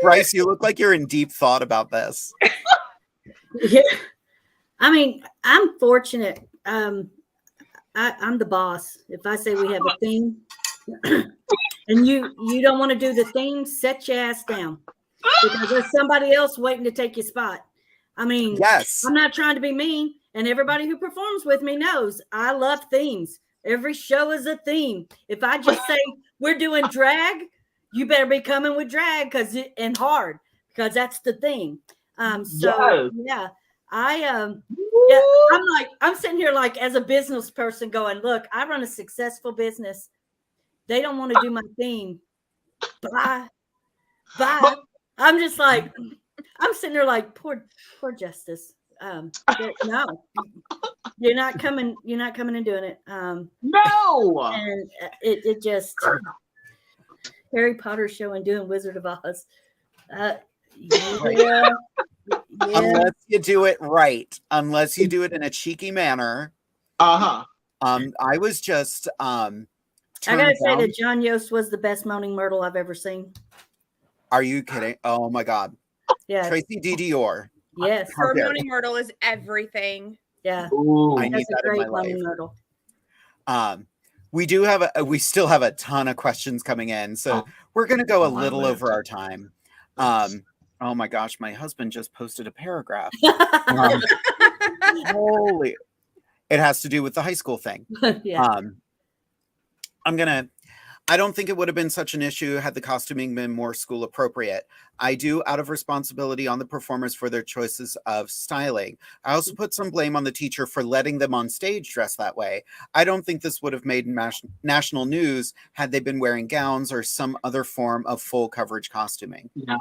Bryce, you look like you're in deep thought about this. Yeah. I mean, I'm fortunate. I'm the boss. If I say we have a theme and you don't want to do the theme, set your ass down because there's somebody else waiting to take your spot. I mean, Yes. I'm not trying to be mean, and everybody who performs with me knows I love themes. Every show is a theme. If I just say we're doing drag, you better be coming with drag and hard because that's the theme. So yeah, I'm sitting here like as a business person going, look, I run a successful business. They don't want to do my theme. Bye. I'm just like, I'm sitting there like, poor Justice. No, you're not coming and doing it. No. And it just Harry Potter show and doing Wizard of Oz. Yeah. Unless you do it right, unless you do it in a cheeky manner. I was just I gotta say that John Yost was the best Moaning Myrtle I've ever seen. Are you kidding? Oh my God. Yeah. Tracy D. Dior. Yes. Her Moaning Myrtle is everything. Yeah. I need that in my life. Myrtle. We still have a ton of questions coming in, so we're gonna go a little over our time. Oh my gosh, my husband just posted a paragraph. Holy, it has to do with the high school thing. Yeah. I don't think it would have been such an issue had the costuming been more school appropriate. I do out of responsibility on the performers for their choices of styling. I also put some blame on the teacher for letting them on stage dress that way. I don't think this would have made national news had they been wearing gowns or some other form of full coverage costuming. Yeah.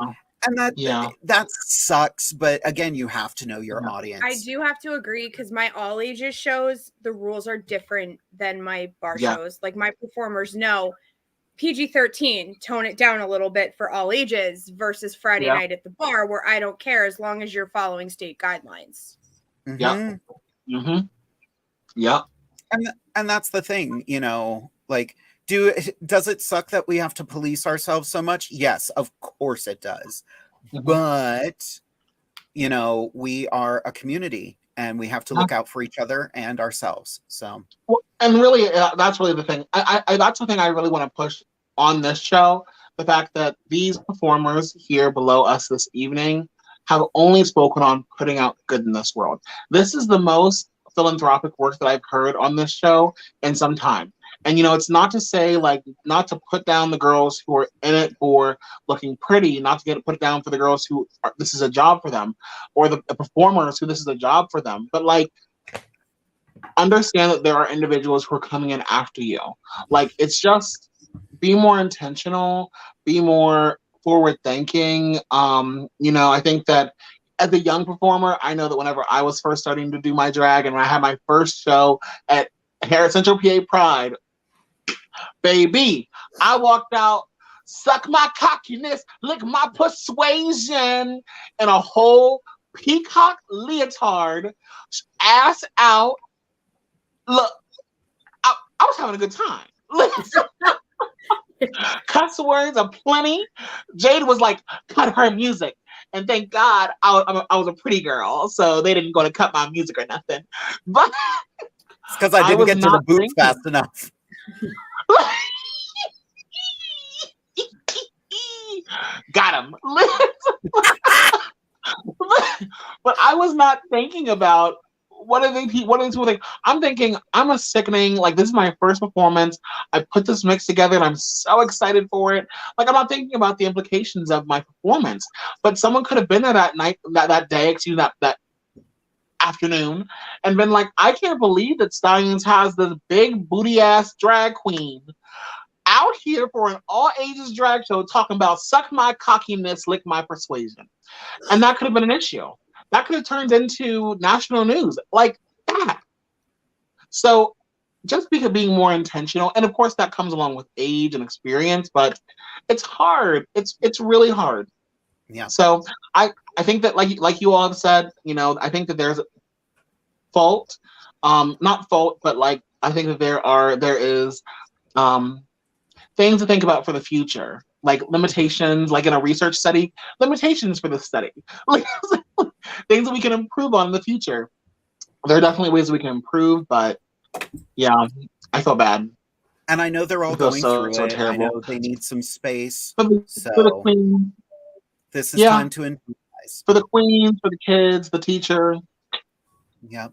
And that sucks, but again, you have to know your audience. I do have to agree because my all ages shows, the rules are different than my bar shows. Like my performers know PG-13, tone it down a little bit for all ages versus Friday night at the bar where I don't care as long as you're following state guidelines. Yeah. Mm-hmm. Yeah. And that's the thing, like, does it suck that we have to police ourselves so much? Yes, of course it does. But, we are a community and we have to look out for each other and ourselves. So, well, and really, that's really the thing. I that's the thing I really want to push on this show. The fact that these performers here below us this evening have only spoken on putting out good in this world. This is the most philanthropic work that I've heard on this show in some time. And, it's not to say, not to put down the girls who are in it for looking pretty, not to put it down for the girls who this is a job for them, or the performers who this is a job for them. But, understand that there are individuals who are coming in after you. It's just be more intentional, be more forward thinking. I think that as a young performer, I know that whenever I was first starting to do my drag and when I had my first show at Central PA Pride, baby, I walked out, suck my cockiness, lick my persuasion, in a whole peacock leotard, ass out. Look, I was having a good time. Cuss words aplenty. Jade was like, cut her music. And thank God I was a pretty girl, so they didn't go to cut my music or nothing. But it's because I didn't get to the booth fast enough. Got him. But I was not thinking about what are these people think. I'm thinking I'm a sickening, this is my first performance. I put this mix together and I'm so excited for it. I'm not thinking about the implications of my performance. But someone could have been there that night, that day, that afternoon, and been like, I can't believe that Stallions has this big booty ass drag queen out here for an all ages drag show talking about suck my cockiness, lick my persuasion. And that could have been an issue. That could have turned into national news like that. So just being more intentional, and of course that comes along with age and experience, but it's hard. It's really hard. Yeah. So I think that like you all have said, I think that there's fault, not fault, but I think that there is things to think about for the future, like limitations, like in a research study, limitations for the study, like things that we can improve on in the future. There are definitely ways we can improve, but yeah, I feel bad. And I know they're all I feel going so through it. I terrible. know they need some space. For the So queen, this is yeah. time to improvise. For the queens, for the kids, the teacher. Yep.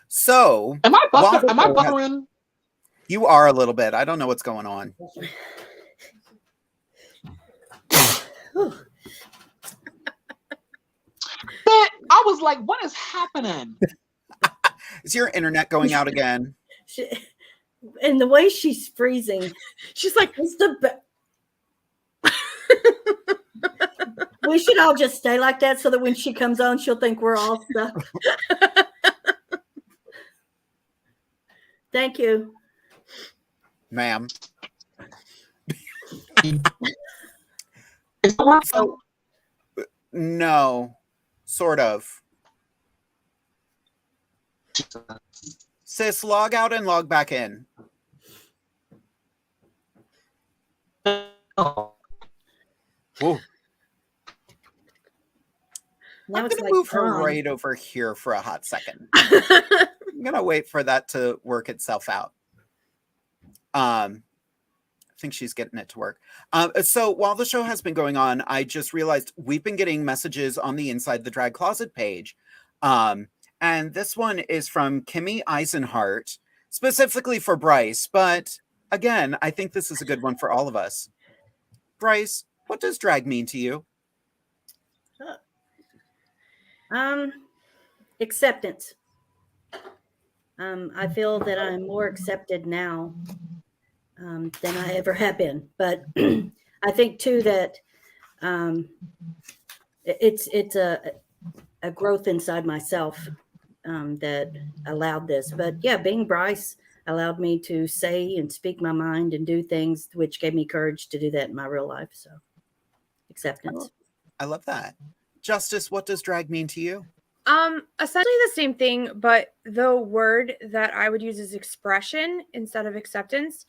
So Am I while the Am I show has- buttering? You are a little bit. I don't know what's going on. I was like, what is happening? Is your internet going out again? And the way she's freezing, She's like, it's the we should all just stay like that so that when she comes on, she'll think we're all stuck. Thank you, Ma'am. So, no, sort of. Sis, log out and log back in. Oh. Whoa. Now I'm it's going to like move her prom. right over here for a hot second. I'm going to wait for that to work itself out. I think she's getting it to work. So while the show has been going on, I just realized we've been getting messages on the Inside the Drag Closet page. And this one is from Kimmy Eisenhart, specifically for Bryce. But again, I think this is a good one for all of us. Bryce, what does drag mean to you? Acceptance. I feel that I'm more accepted now than I ever have been. But I think too that it's a growth inside myself that allowed this. But yeah, being Bryce allowed me to say and speak my mind and do things, which gave me courage to do that in my real life. So acceptance. I love that. Justice, what does drag mean to you? Essentially the same thing, but the word that I would use is expression instead of acceptance.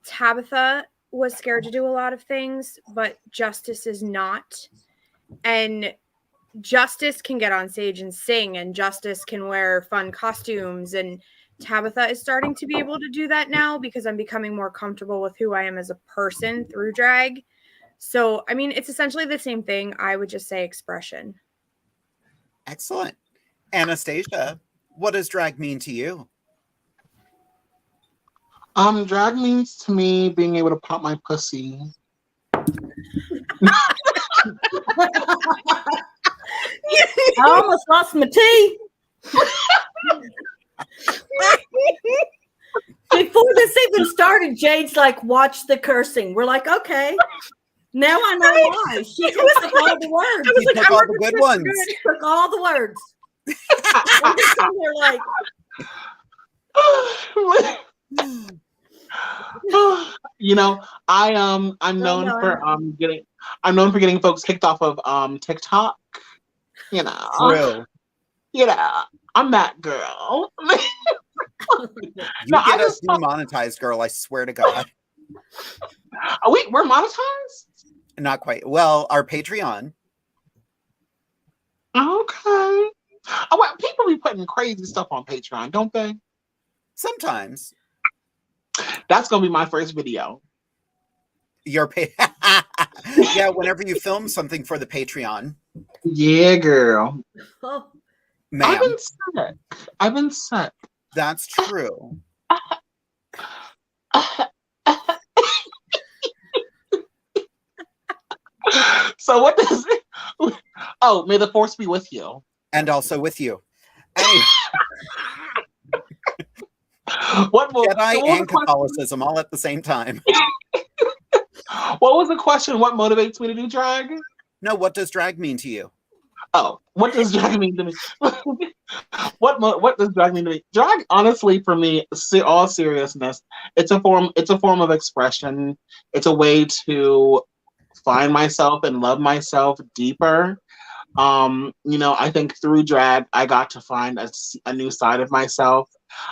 Tabitha was scared to do a lot of things, but Justice is not. And Justice can get on stage and sing, and Justice can wear fun costumes, and Tabitha is starting to be able to do that now because I'm becoming more comfortable with who I am as a person through drag. So, I mean, it's essentially the same thing. I would just say expression. Excellent. Anastasia, what does drag mean to you? Drag means to me being able to pop my pussy. I almost lost my tea. Before this even started, Jade's like, watch the cursing. We're like, okay. Now I know why. She took all the words. You took all the good ones. She took all the words. They're like, you know, I'm known for getting folks kicked off of TikTok. You know. True. You know, I'm that girl. You get us demonetized, girl, I swear to God. Oh, wait, we're monetized? Not quite. Well, our Patreon. Okay. Oh, well, people be putting crazy stuff on Patreon, don't they? Sometimes. That's gonna be my first video. Your yeah, whenever you film something for the Patreon. Yeah, girl. oh, Ma'am, I've been sick. that's true. So what does it? Oh, may the force be with you. And also with you. Anyway, Jedi and Catholicism all at the same time. What was the question? What motivates me to do drag? No, what does drag mean to you? Oh, what does drag mean to me? What does drag mean to me? Drag, honestly, for me, all seriousness, it's a form of expression. It's a way to find myself and love myself deeper. You know, I think through drag, I got to find a new side of myself.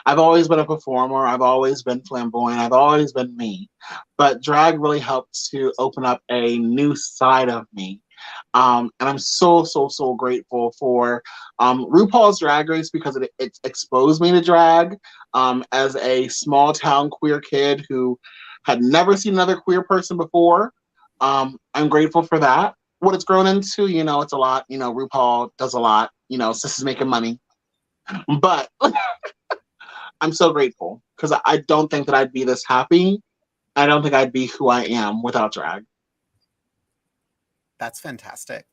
I've always been a performer. I've always been flamboyant. I've always been me. But drag really helped to open up a new side of me. And I'm so, so, so grateful for RuPaul's Drag Race because it exposed me to drag as a small town queer kid who had never seen another queer person before. I'm grateful for that. What it's grown into, it's a lot. RuPaul does a lot. Sis is making money. But I'm so grateful because I don't think that I'd be this happy. I don't think I'd be who I am without drag. That's fantastic.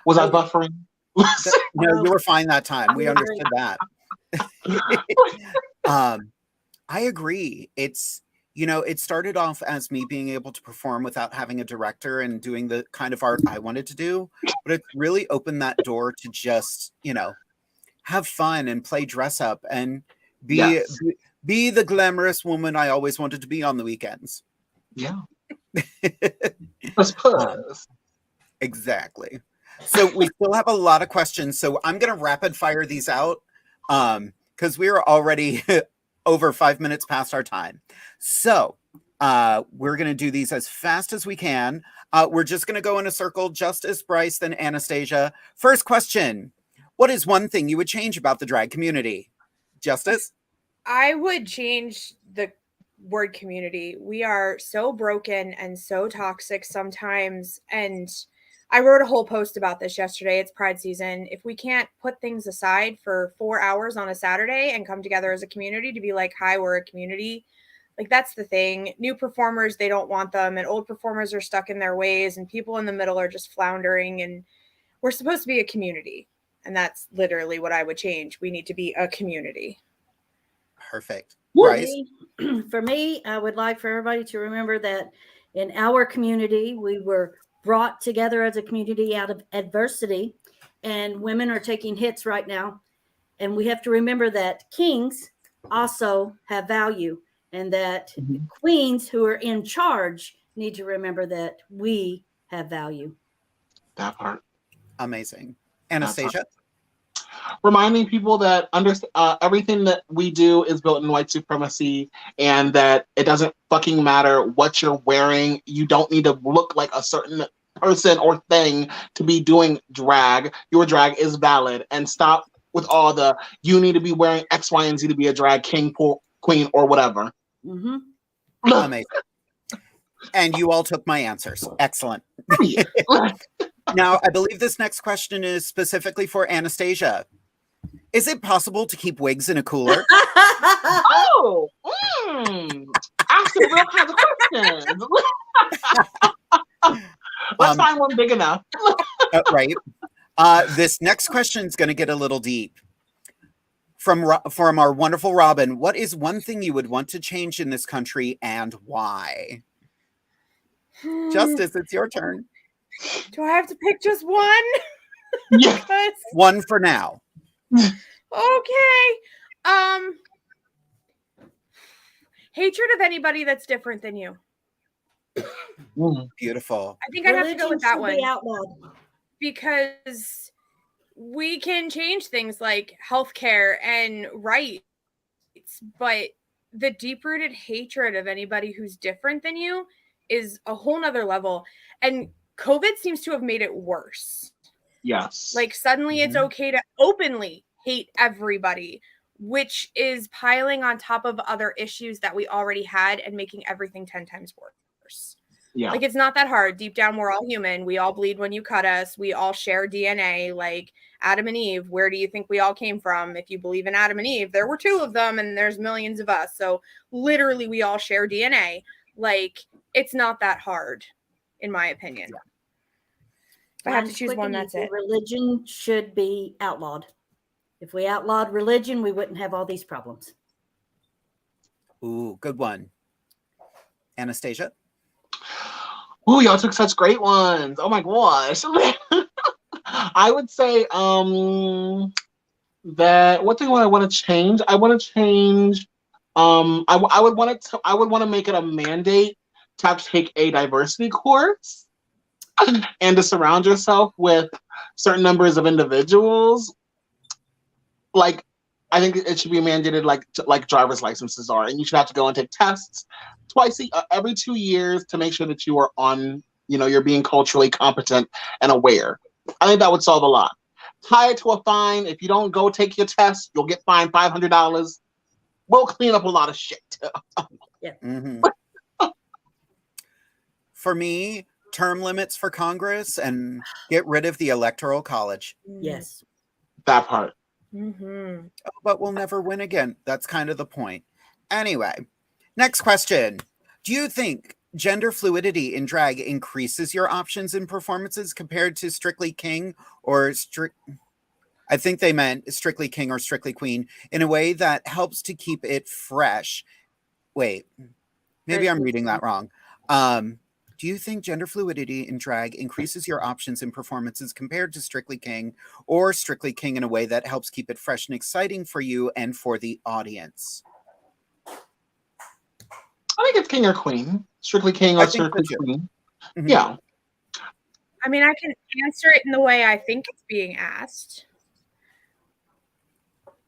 Was I buffering? No, you were fine that time. We understood that. I agree. It's, it started off as me being able to perform without having a director and doing the kind of art I wanted to do. But it really opened that door to just, have fun and play dress up and be the glamorous woman I always wanted to be on the weekends. Yeah. Exactly. So we still have a lot of questions. So I'm going to rapid fire these out because we are already over 5 minutes past our time. So we're going to do these as fast as we can. We're just going to go in a circle. Justice, Bryce, then Anastasia. First question. What is one thing you would change about the drag community? Justice? I would change the word community. We are so broken and so toxic sometimes. And I wrote a whole post about this yesterday. It's Pride season. If we can't put things aside for 4 hours on a Saturday and come together as a community to be like, hi, we're a community. Like, that's the thing. New performers, they don't want them. And old performers are stuck in their ways. And people in the middle are just floundering. And we're supposed to be a community. And that's literally what I would change. We need to be a community. Perfect. Bryce? For me, I would like for everybody to remember that in our community, we were brought together as a community out of adversity, and women are taking hits right now. And we have to remember that kings also have value, and that queens who are in charge need to remember that we have value. That part. Amazing. Anastasia? Reminding people that everything that we do is built in white supremacy, and that it doesn't fucking matter what you're wearing. You don't need to look like a certain person or thing to be doing drag. Your drag is valid, and stop with all the you need to be wearing X, Y, and Z to be a drag king, queen, or whatever. Amazing. And you all took my answers. Excellent. Now, I believe this next question is specifically for Anastasia. Is it possible to keep wigs in a cooler? Ask some real kinds of questions. Let's find one big enough. Right. This next question is going to get a little deep. From our wonderful Robin, what is one thing you would want to change in this country and why? Justice, it's your turn. Do I have to pick just one? Yes. One for now. Okay. Hatred of anybody that's different than you. Beautiful. I think I'd have to go with that one. Outlawed. Because we can change things like healthcare and rights, but the deep-rooted hatred of anybody who's different than you is a whole nother level. And COVID seems to have made it worse. Yes. Like, suddenly it's okay to openly hate everybody, which is piling on top of other issues that we already had and making everything 10 times worse. Yeah. Like, it's not that hard. Deep down, we're all human. We all bleed when you cut us. We all share DNA. Like Adam and Eve, where do you think we all came from? If you believe in Adam and Eve, there were 2 of them and there's millions of us. So literally we all share DNA. Like, it's not that hard, in my opinion. Yeah. If I have to choose one, that's it. Religion should be outlawed. If we outlawed religion, we wouldn't have all these problems. Ooh, good one. Anastasia? Ooh, y'all took such great ones. Oh my gosh. I would say that what thing would I want to change? I want to change I would want to make it a mandate to have to take a diversity course and to surround yourself with certain numbers of individuals. Like, I think it should be mandated like driver's licenses are, and you should have to go and take tests every 2 years to make sure that you are on, you're being culturally competent and aware. I think that would solve a lot. Tie it to a fine. If you don't go take your test, you'll get fined $500. We'll clean up a lot of shit. Yeah. Mm-hmm. For me, term limits for Congress and get rid of the Electoral College. Yes. That part. Mm-hmm. But we'll never win again. That's kind of the point. Anyway, next question. Do you think gender fluidity in drag increases your options in performances compared to Strictly King or I think they meant Strictly King or Strictly Queen in a way that helps to keep it fresh? Wait, maybe I'm reading that wrong. Do you think gender fluidity in drag increases your options in performances compared to Strictly King or Strictly King in a way that helps keep it fresh and exciting for you and for the audience? I think it's King or Queen. Strictly King or Strictly Queen. Mm-hmm. Yeah. I mean, I can answer it in the way I think it's being asked.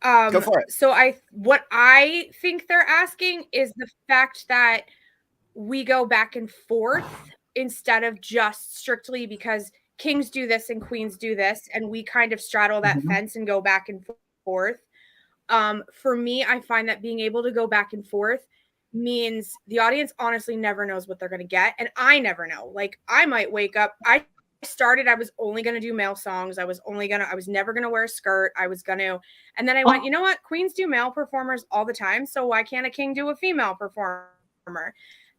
Go for it. So what I think they're asking is the fact that we go back and forth instead of just strictly because kings do this and queens do this, and we kind of straddle that fence and go back and forth. For me, I find that being able to go back and forth means the audience honestly never knows what they're going to get, and I never know. Like, I might wake up, I was only going to do male songs. I was never going to wear a skirt. And then I went, you know what? Queens do male performers all the time. So why can't a king do a female performer?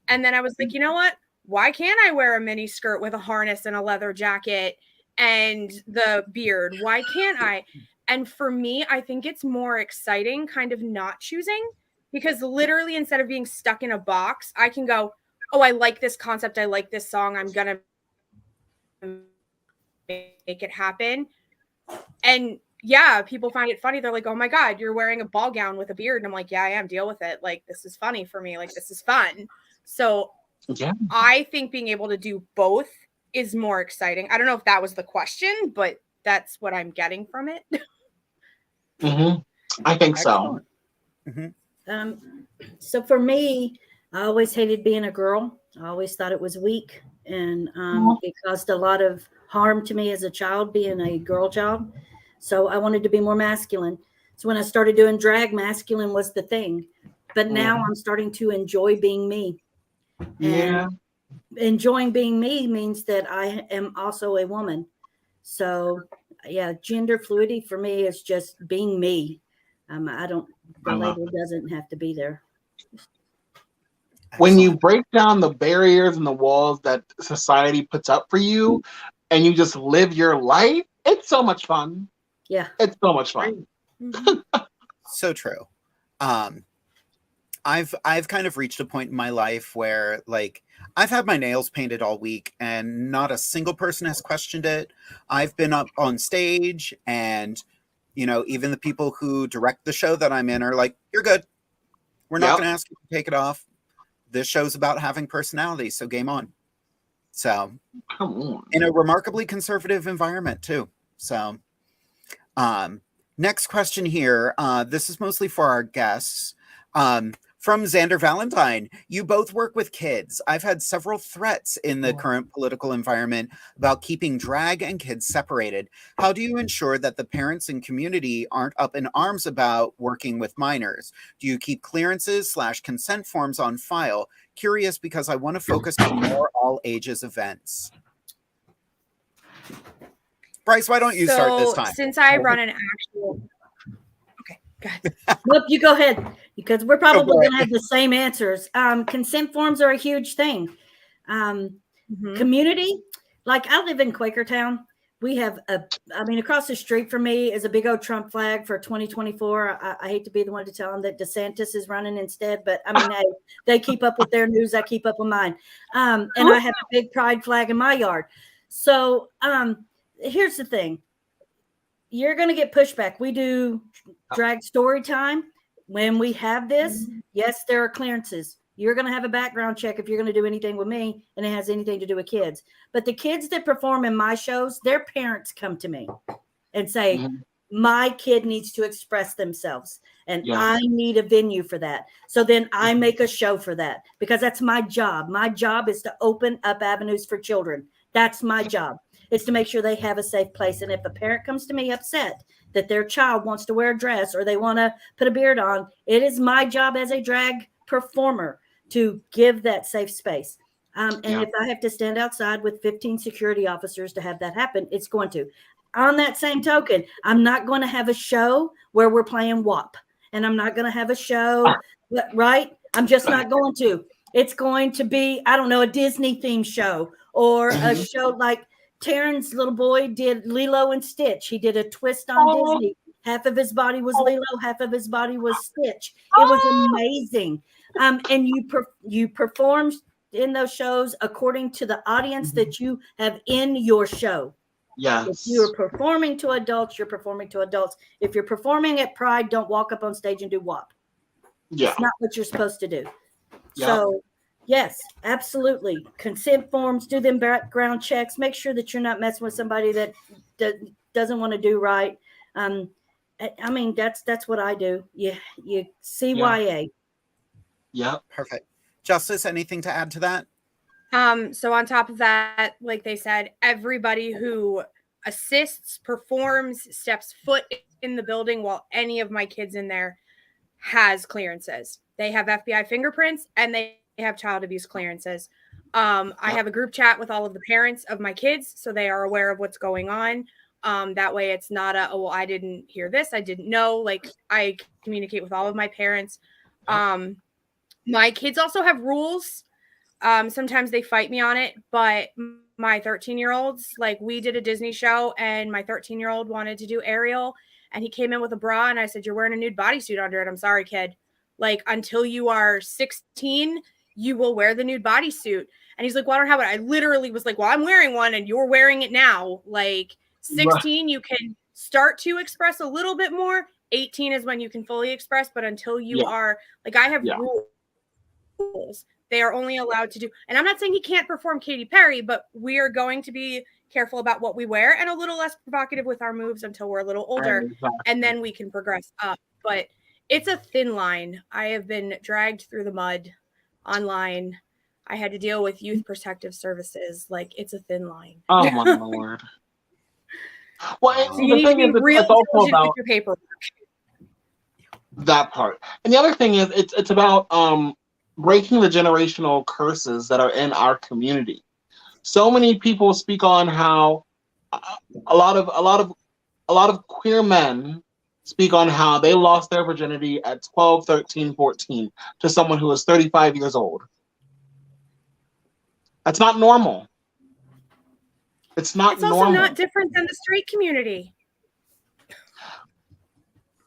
And then I was like, you know what? Why can't I wear a mini skirt with a harness and a leather jacket and the beard? Why can't I? And for me, I think it's more exciting kind of not choosing, because literally instead of being stuck in a box, I can go, oh, I like this concept. I like this song. I'm going to make it happen. And yeah, people find it funny. They're like, oh my God, you're wearing a ball gown with a beard. And I'm like, yeah, I am. Deal with it. Like, this is funny for me. Like, this is fun. So yeah, I think being able to do both is more exciting. I don't know if that was the question, but that's what I'm getting from it. I think so. So for me, I always hated being a girl. I always thought it was weak, and it caused a lot of harm to me as a child, being a girl child. So I wanted to be more masculine. So when I started doing drag, masculine was the thing. But now I'm starting to enjoy being me. And enjoying being me means that I am also a woman. So yeah, gender fluidity for me is just being me. The label doesn't have to be there. When you break down the barriers and the walls that society puts up for you and you just live your life, it's so much fun. Yeah. It's so much fun. So true. I've kind of reached a point in my life where, like, I've had my nails painted all week and not a single person has questioned it. I've been up on stage and, even the people who direct the show that I'm in are like, you're good. We're not going to ask you to take it off. This show's about having personality, so game on. So, in a remarkably conservative environment too. So, next question here. This is mostly for our guests. From Xander Valentine, you both work with kids. I've had several threats in the current political environment about keeping drag and kids separated. How do you ensure that the parents and community aren't up in arms about working with minors? Do you keep clearances/consent forms on file? Curious because I want to focus on more all ages events. Bryce, why don't you start this time? Since I run an actual... Look, you go ahead, because we're probably going to have the same answers. Consent forms are a huge thing. Community, like I live in Quakertown. We have across the street from me is a big old Trump flag for 2024. I hate to be the one to tell them that DeSantis is running instead, but they keep up with their news. I keep up with mine. And I have a big pride flag in my yard. So here's the thing. You're going to get pushback. We do drag story time. When we have this, yes, there are clearances. You're going to have a background check if you're going to do anything with me and it has anything to do with kids. But the kids that perform in my shows, their parents come to me and say, my kid needs to express themselves, and Yeah. I need a venue for that. So then I make a show for that, because that's my job. My job is to open up avenues for children. That's my job. It's to make sure they have a safe place. And if a parent comes to me upset that their child wants to wear a dress or they want to put a beard on, it is my job as a drag performer to give that safe space. And if I have to stand outside with 15 security officers to have that happen, it's going to. On that same token, I'm not going to have a show where we're playing WAP, and I'm not going to have a show, right? I'm just not going to. It's going to be, I don't know, a Disney themed show, or a show like Taryn's little boy did Lilo and Stitch. He did a twist on Disney. Half of his body was Lilo, half of his body was Stitch. It was amazing. And you performed in those shows according to the audience that you have in your show. Yes. If you're performing to adults, you're performing to adults. If you're performing at Pride, don't walk up on stage and do WAP. Yeah. It's not what you're supposed to do. Yeah. So, yes, absolutely. Consent forms, do them background checks. Make sure that you're not messing with somebody that doesn't want to do right. I mean, that's what I do. You CYA. Yeah. Perfect. Justice, anything to add to that? So on top of that, like they said, everybody who assists, performs, steps foot in the building while any of my kids in there has clearances. They have FBI fingerprints and they have child abuse clearances. I have a group chat with all of the parents of my kids, so they are aware of what's going on. That way it's not well, I didn't hear this, I didn't know. Like, I communicate with all of my parents. My kids also have rules. Sometimes they fight me on it, but my 13-year-olds, like, we did a Disney show and my 13-year-old wanted to do Ariel, and he came in with a bra and I said, "You're wearing a nude bodysuit under it. I'm sorry, kid. Like, until you are 16, you will wear the nude bodysuit." And he's like, "Well, I don't have it." I literally was like, "Well, I'm wearing one and you're wearing it now." Like, 16, you can start to express a little bit more. 18 is when you can fully express, but until you are, like, I have rules. They are only allowed to do, and I'm not saying he can't perform Katy Perry, but we are going to be careful about what we wear and a little less provocative with our moves until we're a little older, and then we can progress up. But it's a thin line. I have been dragged through the mud online. I had to deal with youth protective services. Like, it's a thin line. Oh my Lord. Well, so you need to be real diligent with your paperwork. That part. And the other thing is, it's about breaking the generational curses that are in our community. So many people speak on how a lot of queer men speak on how they lost their virginity at 12, 13, 14 to someone who is 35 years old. That's not normal. It's not normal. It's also not different than the straight community.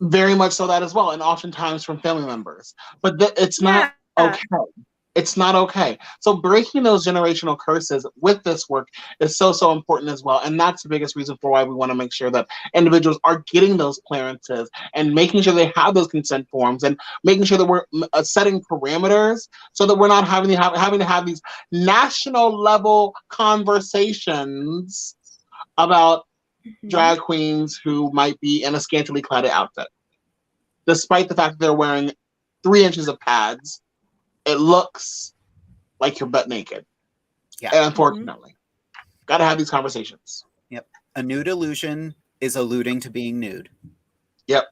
Very much so that as well, and oftentimes from family members. But it's not okay. It's not okay. So breaking those generational curses with this work is so important as well. And that's the biggest reason for why we want to make sure that individuals are getting those clearances and making sure they have those consent forms and making sure that we're setting parameters so that we're not having to have these national level conversations about drag queens who might be in a scantily clad outfit. Despite the fact that they're wearing 3 inches of pads, it looks like you're butt naked. Yeah. And unfortunately, got to have these conversations. Yep. A nude illusion is alluding to being nude. Yep.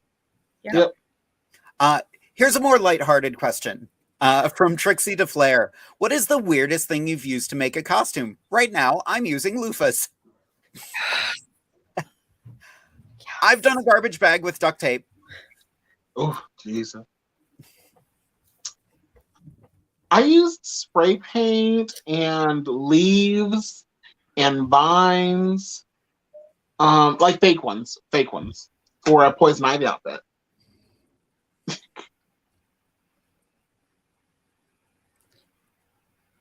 Here's a more lighthearted question from Trixie DeFlair. What is the weirdest thing you've used to make a costume? Right now, I'm using loofahs. I've done a garbage bag with duct tape. Oh, Jesus. I used spray paint and leaves and vines, like fake ones for a Poison Ivy outfit.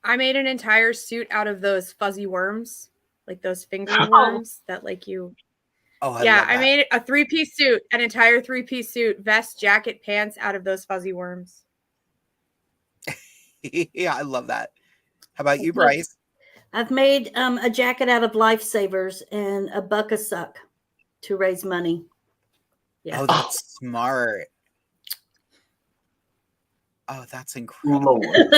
I made an entire suit out of those fuzzy worms, like those finger worms that like you. Oh, I made a 3-piece suit, an entire 3-piece suit, vest, jacket, pants out of those fuzzy worms. Yeah, I love that. How about you, Bryce? I've made a jacket out of lifesavers and a buck a suck to raise money. Yeah. Oh, that's smart. Oh, that's incredible. Lord.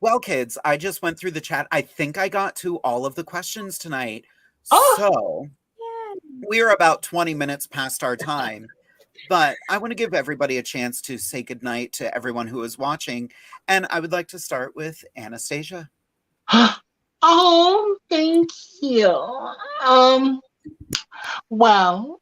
Well, kids, I just went through the chat. I think I got to all of the questions tonight. Oh. So we're about 20 minutes past our time. But I want to give everybody a chance to say goodnight to everyone who is watching. And I would like to start with Anastasia. Oh, thank you. Well,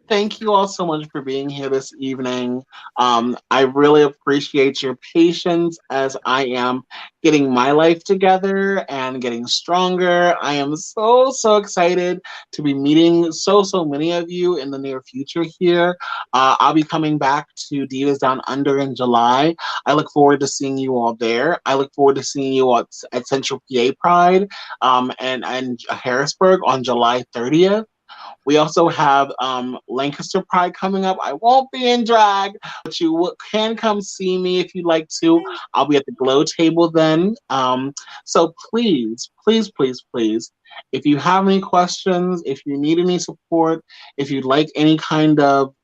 thank you all so much for being here this evening. I really appreciate your patience as I am getting my life together and getting stronger. I am so excited to be meeting so many of you in the near future here. I'll be coming back to Divas Down Under in July. I look forward to seeing you all there. I look forward to seeing you all at Central PA Pride and Harrisburg on July 30th. We also have Lancaster Pride coming up. I won't be in drag, but you can come see me if you'd like to. I'll be at the Glow table then. So please, if you have any questions, if you need any support, if you'd like any kind of,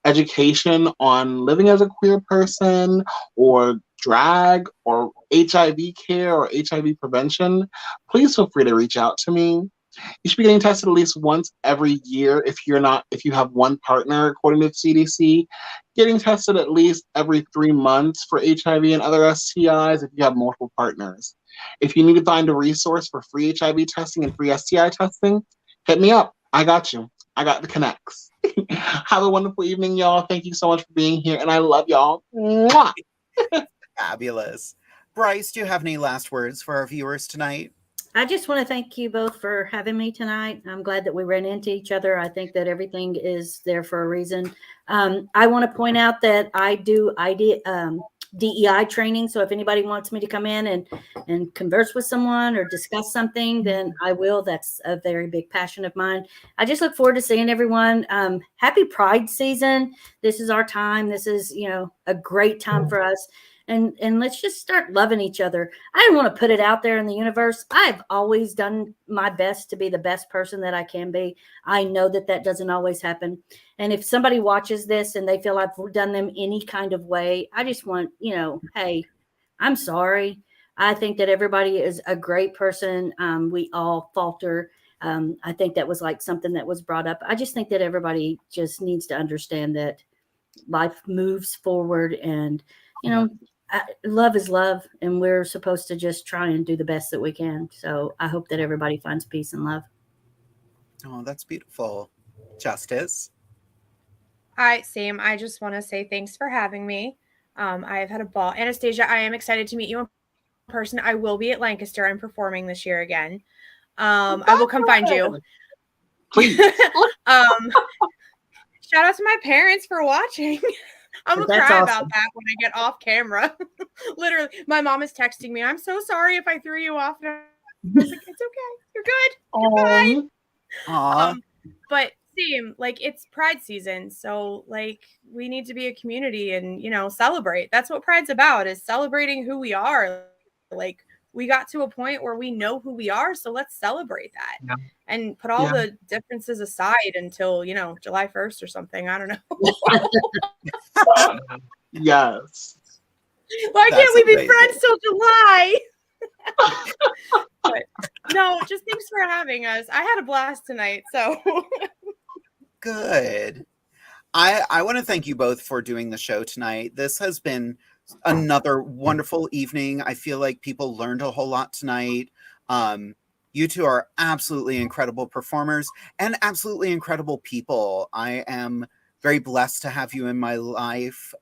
education on living as a queer person or drag or HIV care or HIV prevention, please feel free to reach out to me. You should be getting tested at least once every year if you have one partner, according to the CDC. Getting tested at least every 3 months for HIV and other STIs if you have multiple partners. If you need to find a resource for free HIV testing and free STI testing, hit me up. I got you. I got the connects. Have a wonderful evening, y'all. Thank you so much for being here, and I love y'all. Mwah! Fabulous. Bryce, do you have any last words for our viewers tonight? I just want to thank you both for having me tonight. I'm glad that we ran into each other. I think that everything is there for a reason. I want to point out that I do DEI training. So if anybody wants me to come in and converse with someone or discuss something, then I will. That's a very big passion of mine. I just look forward to seeing everyone. Happy Pride season. This is our time. This is, a great time for us. And let's just start loving each other. I don't want to put it out there in the universe. I've always done my best to be the best person that I can be. I know that doesn't always happen. And if somebody watches this and they feel I've done them any kind of way, I just want, hey, I'm sorry. I think that everybody is a great person. We all falter. I think that was like something that was brought up. I just think that everybody just needs to understand that life moves forward and, love is love, and we're supposed to just try and do the best that we can. So I hope that everybody finds peace and love. Oh, that's beautiful. Justice. Same. I just want to say thanks for having me. I've had a ball. Anastasia, I am excited to meet you in person. I will be at Lancaster. I'm performing this year again. I will come find you. Please. Shout out to my parents for watching. I'm gonna cry about that when I get off camera. Literally, my mom is texting me. I'm so sorry if I threw you off. And I was like, it's okay. You're good. You're fine. But same, it's Pride season. So we need to be a community and, celebrate. That's what Pride's about, is celebrating who we are. We got to a point where we know who we are. So let's celebrate that and put all the differences aside until, July 1st or something. I don't know. Yes. Why can't we be friends till July? But no, just thanks for having us. I had a blast tonight. So good. I want to thank you both for doing the show tonight. This has been another wonderful evening. I feel like people learned a whole lot tonight. You two are absolutely incredible performers and absolutely incredible people. I am very blessed to have you in my life.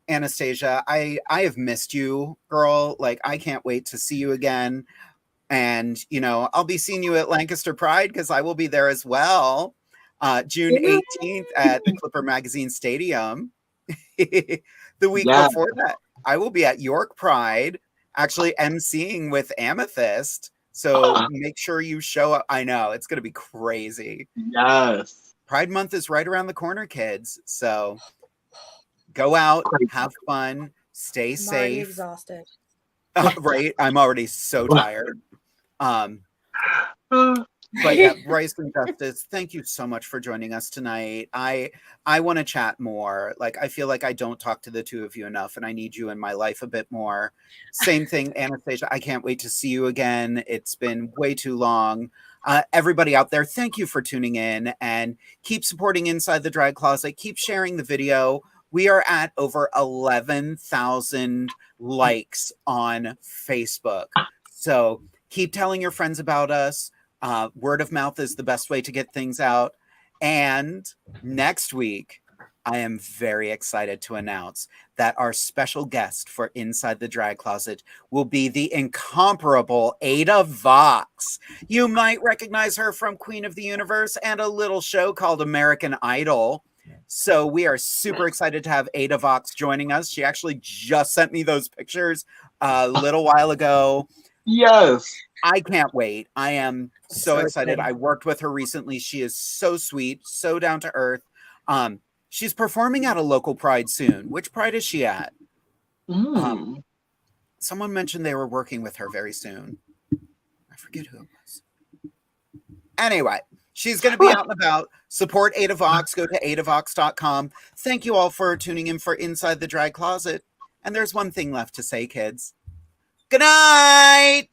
Anastasia, I have missed you, girl. I can't wait to see you again. And, I'll be seeing you at Lancaster Pride because I will be there as well. June 18th at the Clipper Magazine Stadium. The week before that, I will be at York Pride, actually emceeing with Amethyst. So make sure you show up. I know, it's going to be crazy. Yes. Pride Month is right around the corner, kids. So go out, have fun, stay safe. I'm already exhausted. Right? I'm already so tired. But yeah, Bryce and Justice, thank you so much for joining us tonight. I want to chat more. Like, I feel like I don't talk to the two of you enough, and I need you in my life a bit more. Same thing, Anastasia. I can't wait to see you again. It's been way too long. Everybody out there, thank you for tuning in, and keep supporting Inside the Drag Closet. Keep sharing the video. We are at over 11,000 likes on Facebook. So keep telling your friends about us. Word of mouth is the best way to get things out. And next week, I am very excited to announce that our special guest for Inside the Drag Closet will be the incomparable Ada Vox. You might recognize her from Queen of the Universe and a little show called American Idol. So we are super excited to have Ada Vox joining us. She actually just sent me those pictures a little while ago. Yes. I can't wait. I am so excited. I worked with her recently. She is so sweet, so down to earth. She's performing at a local Pride soon. Which Pride is she at? Someone mentioned they were working with her very soon. I forget who it was. Anyway, she's going to be out and about. Support Ada Vox. Go to adavox.com. Thank you all for tuning in for Inside the Drag Closet. And there's one thing left to say, kids. Good night!